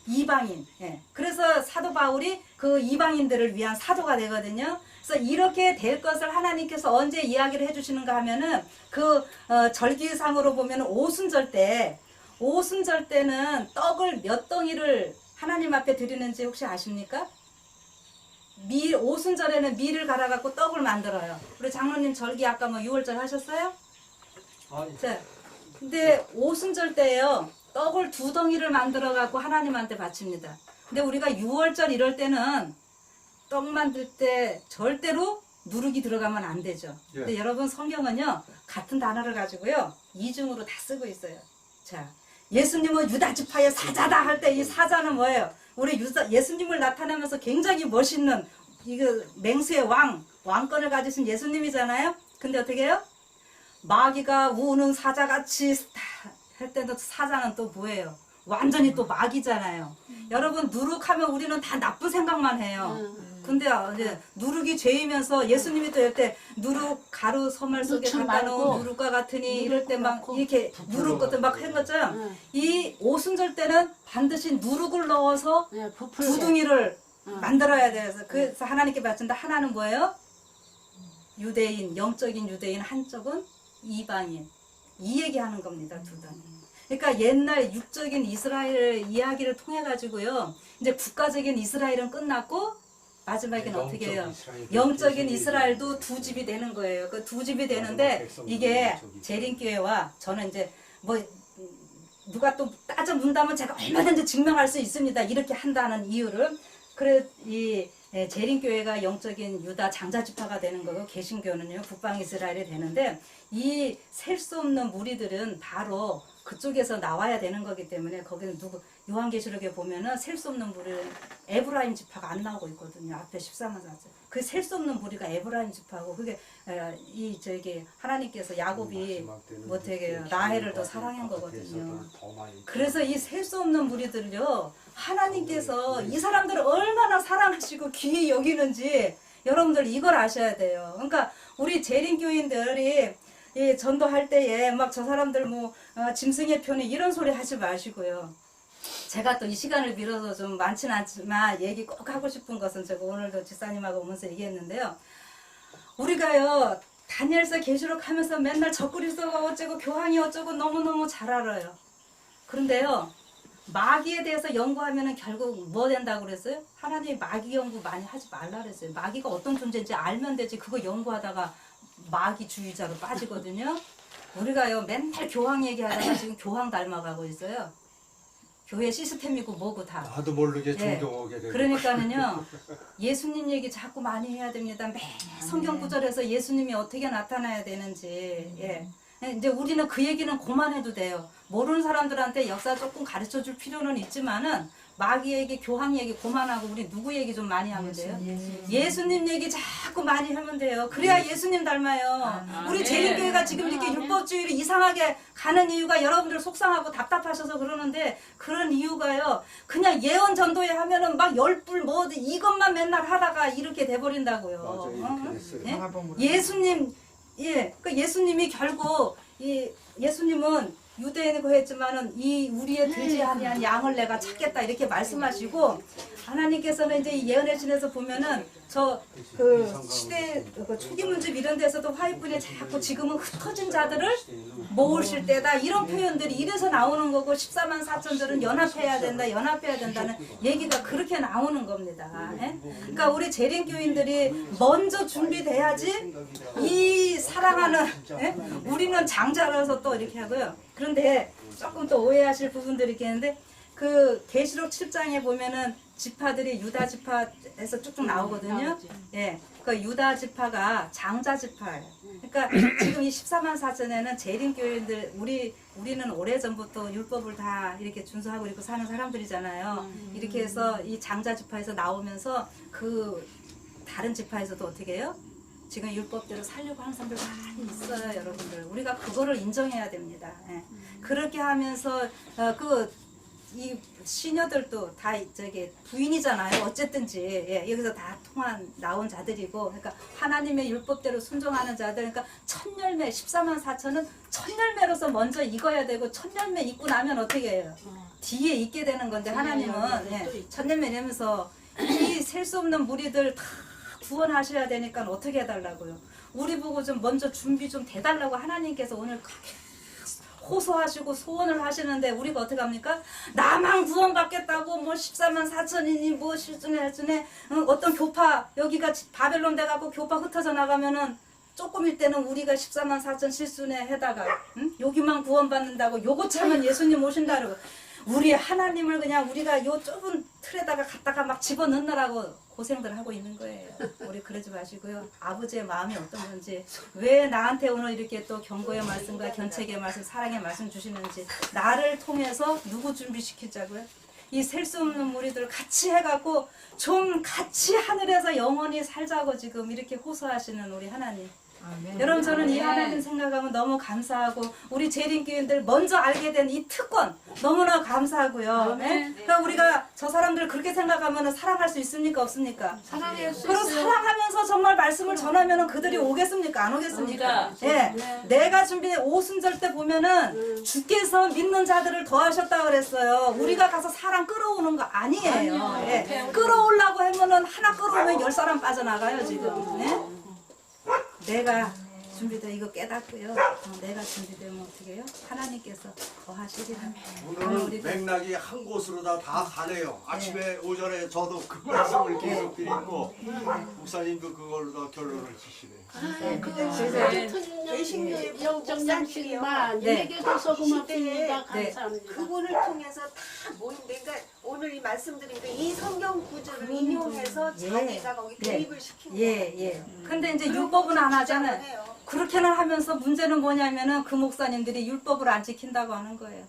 이방인. 예. 그래서 사도 바울이 그 이방인들을 위한 사도가 되거든요. 그래서 이렇게 될 것을 하나님께서 언제 이야기를 해주시는가 하면은 절기상으로 보면 오순절 때는 떡을 몇 덩이를 하나님 앞에 드리는지 혹시 아십니까? 오순절에는 밀을 갈아갖고 떡을 만들어요. 우리 장로님 절기 아까 6월절 하셨어요? 아니 자, 근데 오순절 때예요. 떡을 2덩이를 만들어갖고 하나님한테 바칩니다. 근데 우리가 6월절 이럴 때는 떡 만들 때 절대로 누룩이 들어가면 안 되죠. 근데 여러분 성경은요 같은 단어를 가지고요 이중으로 다 쓰고 있어요. 자, 예수님은 유다 지파의 사자다 할 때 이 사자는 뭐예요? 우리 예수님을 나타내면서 굉장히 멋있는 이거 맹수의 왕권을 가지신 예수님이잖아요. 근데 어떻게 해요? 마귀가 우는 사자같이 할 때도 사자는 또 뭐예요? 완전히 또 마귀잖아요. 여러분 누룩하면 우리는 다 나쁜 생각만 해요. 근데 이제 누룩이 죄이면서 예수님이 또 이때 누룩 가루 소말 속에 갖다 놓은 누룩과 같으니 이럴 때 막 이렇게 누룩 것도 막 한 것처럼 이 오순절 때는 반드시 누룩을 넣어서 구둥이를 만들어야 돼서 그래서 하나님께 바친다. 하나는 뭐예요? 유대인, 영적인 유대인, 한쪽은 이방인. 이 얘기하는 겁니다. 두 단. 그러니까 옛날 육적인 이스라엘 이야기를 통해 가지고요. 이제 국가적인 이스라엘은 끝났고 마지막에는 어떻게 해요? 영적인 이스라엘도 두 집이 되는 거예요. 그 두 집이 되는데 이게 재림교회와 저는 이제 뭐 누가 또 따져 문다면 제가 얼마든지 증명할 수 있습니다. 이렇게 한다는 이유를. 그래 이 재림교회가 영적인 유다 장자지파가 되는 거고 개신교는요 북방 이스라엘이 되는데 이 셀 수 없는 무리들은 바로 그쪽에서 나와야 되는 거기 때문에 거기는 누구 요한계시록에 보면은 셀 수 없는 무리 에브라임 지파가 안 나오고 있거든요. 앞에 13만 4절. 그 셀 수 없는 무리가 에브라임 지파고 그게 이 저기 하나님께서 야곱이 뭐 되게 라헬을 더 사랑한 거거든요. 그래서 이 셀 수 없는 무리들을요 하나님께서 이 사람들을 얼마나 사랑하시고 귀히 여기는지 여러분들 이걸 아셔야 돼요. 그러니까 우리 재림교인들이 이 전도할 때에 막 저 사람들 뭐 짐승의 편이 이런 소리 하지 마시고요. 제가 또 이 시간을 빌어서 좀 많지는 않지만 얘기 꼭 하고 싶은 것은 제가 오늘도 집사님하고 오면서 얘기했는데요. 우리가요 다니엘서 계시록 하면서 맨날 적그리스도가 어쩌고 교황이 어쩌고 너무너무 잘 알아요. 그런데요 마귀에 대해서 연구하면은 결국 뭐 된다고 그랬어요? 하나님이 마귀 연구 많이 하지 말라 그랬어요. 마귀가 어떤 존재인지 알면 되지 그거 연구하다가 마귀주의자로 빠지거든요. 우리가요 맨날 교황 얘기하다가 지금 교황 닮아가고 있어요. 교회 시스템이고 뭐고 다. 나도 모르게 예. 존경하게 되고. 그러니까는요 예수님 얘기 자꾸 많이 해야 됩니다. 매 성경 구절에서 예수님이 어떻게 나타나야 되는지. 예. 이제 우리는 그 얘기는 그만해도 돼요. 모르는 사람들한테 역사 조금 가르쳐 줄 필요는 있지만은 마귀 얘기, 교황 얘기 그만하고 우리 누구 얘기 좀 많이 하면 돼요? 예수님 얘기 자꾸 많이 하면 돼요. 그래야 예수님 닮아요. 우리 재림교회가 지금 이렇게 율법주의를 이상하게 가는 이유가 여러분들 속상하고 답답하셔서 그러는데 그런 이유가요. 그냥 예언 전도회 하면은 막 열불 뭐 이것만 맨날 하다가 이렇게 돼버린다고요. 예? 예수님 예, 그 예수님이 결국 이 예수님은 유대인이고 했지만은 이 우리의 들지 아니한 양을 내가 찾겠다 이렇게 말씀하시고 하나님께서는 이제 이 예언의 신에서 보면은 저 그 시대 그 초기 문집 이런 데서도 화이분이 자꾸 지금은 흩어진 자들을 모으실 때다 이런 표현들이 이래서 나오는 거고 14만 4천들은 연합해야 된다 연합해야 된다는 얘기가 그렇게 나오는 겁니다. 예? 그러니까 우리 재림교인들이 먼저 준비돼야지 이 사랑하는 예? 우리는 장자라서 또 이렇게 하고요. 그런데 조금 또 오해하실 부분들이 있겠는데 그 계시록 7장에 보면은 지파들이 유다 지파에서 쭉쭉 나오거든요. 예, 그 유다 지파가 장자 지파예요. 그러니까 지금 이 14만 4천에는 재림교인들 우리는 오래 전부터 율법을 다 이렇게 준수하고 이렇게 사는 사람들이잖아요. 이렇게 해서 이 장자 지파에서 나오면서 그 다른 지파에서도 어떻게 해요? 지금 율법대로 살려고 하는 사람들 많이 있어요, 여러분들. 우리가 그거를 인정해야 됩니다. 예. 그렇게 하면서 이 시녀들도 다 저기 부인이잖아요. 어쨌든지 예, 여기서 다 나온 자들이고, 그러니까 하나님의 율법대로 순종하는 자들, 그러니까 첫 열매 14만 4천은 첫 열매로서 먼저 익어야 되고 첫 열매 익고 나면 어떻게 해요? 뒤에 익게 되는 건데 하나님은 예, 첫 열매 내면서 이 셀 수 없는 무리들 다 구원하셔야 되니까 어떻게 해달라고요? 우리 보고 좀 먼저 준비 좀 돼달라고 하나님께서 오늘 호소하시고 소원을 하시는데 우리가 어떻게 합니까? 나만 구원받겠다고 뭐 14만 4천이니 뭐 실준에 어떤 교파 여기가 바벨론 돼갖고 교파 흩어져 나가면은 조금일 때는 우리가 14만 4천 실순에 해다가 응? 여기만 구원받는다고 요거 차면 예수님 오신다 그러고 우리 하나님을 그냥 우리가 요 좁은 틀에다가 갖다가 막 집어넣느라고 고생들 하고 있는 거예요. 우리 그러지 마시고요. 아버지의 마음이 어떤 건지, 왜 나한테 오늘 이렇게 또 경고의 말씀과 견책의 말씀, 사랑의 말씀 주시는지, 나를 통해서 누구 준비시키자고요? 이 셀 수 없는 무리들 같이 해갖고 좀 같이 하늘에서 영원히 살자고 지금 이렇게 호소하시는 우리 하나님. 여러분 저는 이 하나님 생각하면 너무 감사하고 우리 재림교인들 먼저 알게 된 이 특권 너무나 감사하고요. 예? 그러니까 우리가 저 사람들 그렇게 생각하면 사랑할 수 있습니까 없습니까? 사랑할 수 그리고 있어요. 사랑하면서 정말 말씀을 전하면 그들이 오겠습니까 안 오겠습니까? 예, 내가 준비한 오순절 때 보면은 주께서 믿는 자들을 더하셨다 그랬어요. 우리가 가서 사람 끌어오는 거 아니에요. 예, 끌어오려고 하면은 하나 끌어오면 10사람 빠져나가요 지금. 예? 내가 준비돼 이거 깨닫고요. 내가 준비되면 어떻게 해요? 하나님께서 거하시리라. 오늘은 맥락이 한 곳으로 다 가네요. 아침에 오전에 저도 그 말씀을 계속 드리고 목사님도 그걸로 다 결론을 지시네. 외신교회 영적 목사님이요. 양식만 네. 내게 줘서 고맙습니다. 네. 감사합니다. 그분을 통해서 다 모인데, 그러니까 오늘 이 말씀드린 이 성경 구절을 인용해서 예. 자기가 거기 네. 대입을 시킨 거예요. 예. 근데 이제 율법은 안 하잖아요. 해요. 그렇게는 하면서 문제는 뭐냐면은 그 목사님들이 율법을 안 지킨다고 하는 거예요.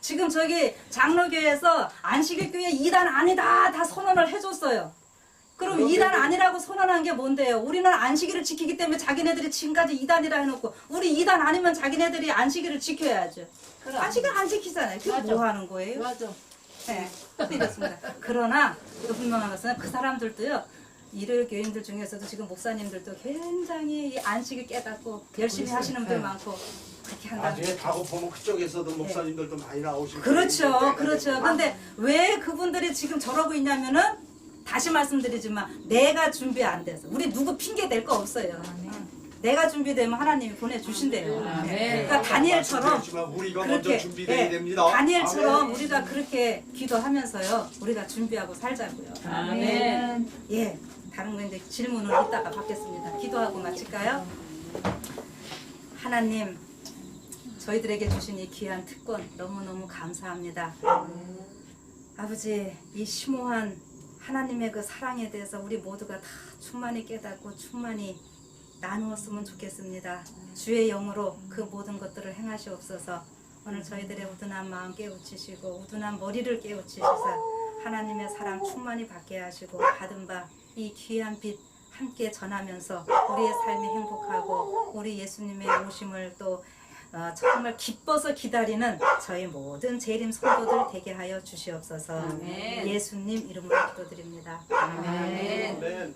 지금 저기 장로교에서 안식일 교회 2단 아니다 다 선언을 해줬어요. 그럼 2단 아니라고 선언한 게 뭔데요? 우리는 안식일을 지키기 때문에 자기네들이 지금까지 2단이라 해놓고 우리 2단 아니면 자기네들이 안식일을 지켜야죠. 안식일 안 지키잖아요. 그게 맞아. 뭐 하는 거예요? 맞아. 네, 이렇습니다. 그러나 또 분명한 것은 그 사람들도요. 일요일 교인들 중에서도 지금 목사님들도 굉장히 이 안식을 깨닫고 열심히 하시는 분들 많고 그렇게 한다. 나중에 다고 보면 그쪽에서도 목사님들도 많이 나오시고 그렇죠, 그렇죠. 근데 왜 그분들이 지금 저러고 있냐면은 다시 말씀드리지만 내가 준비 안 돼서 우리 누구 핑계 댈 거 없어요. 내가 준비되면 하나님이 보내주신대요. 그러니까 다니엘처럼 우리가 먼저 준비돼야 예, 됩니다. 다니엘처럼 아멘. 우리가 그렇게 기도하면서요. 우리가 준비하고 살자고요. 아멘. 예, 다른 거 이제 질문은 이따가 받겠습니다. 기도하고 마칠까요? 하나님, 저희들에게 주신 이 귀한 특권 너무너무 감사합니다. 아버지, 이 심오한 하나님의 그 사랑에 대해서 우리 모두가 다 충만히 깨닫고 충만히 나누었으면 좋겠습니다. 주의 영으로 그 모든 것들을 행하시옵소서. 오늘 저희들의 우둔한 마음 깨우치시고 우둔한 머리를 깨우치시사 하나님의 사랑 충만히 받게 하시고 받은 바 이 귀한 빛 함께 전하면서 우리의 삶이 행복하고 우리 예수님의 오심을 또 정말 기뻐서 기다리는 저희 모든 재림 성도들 되게 하여 주시옵소서. 아멘. 예수님 이름으로 기도드립니다. 아멘. 아멘.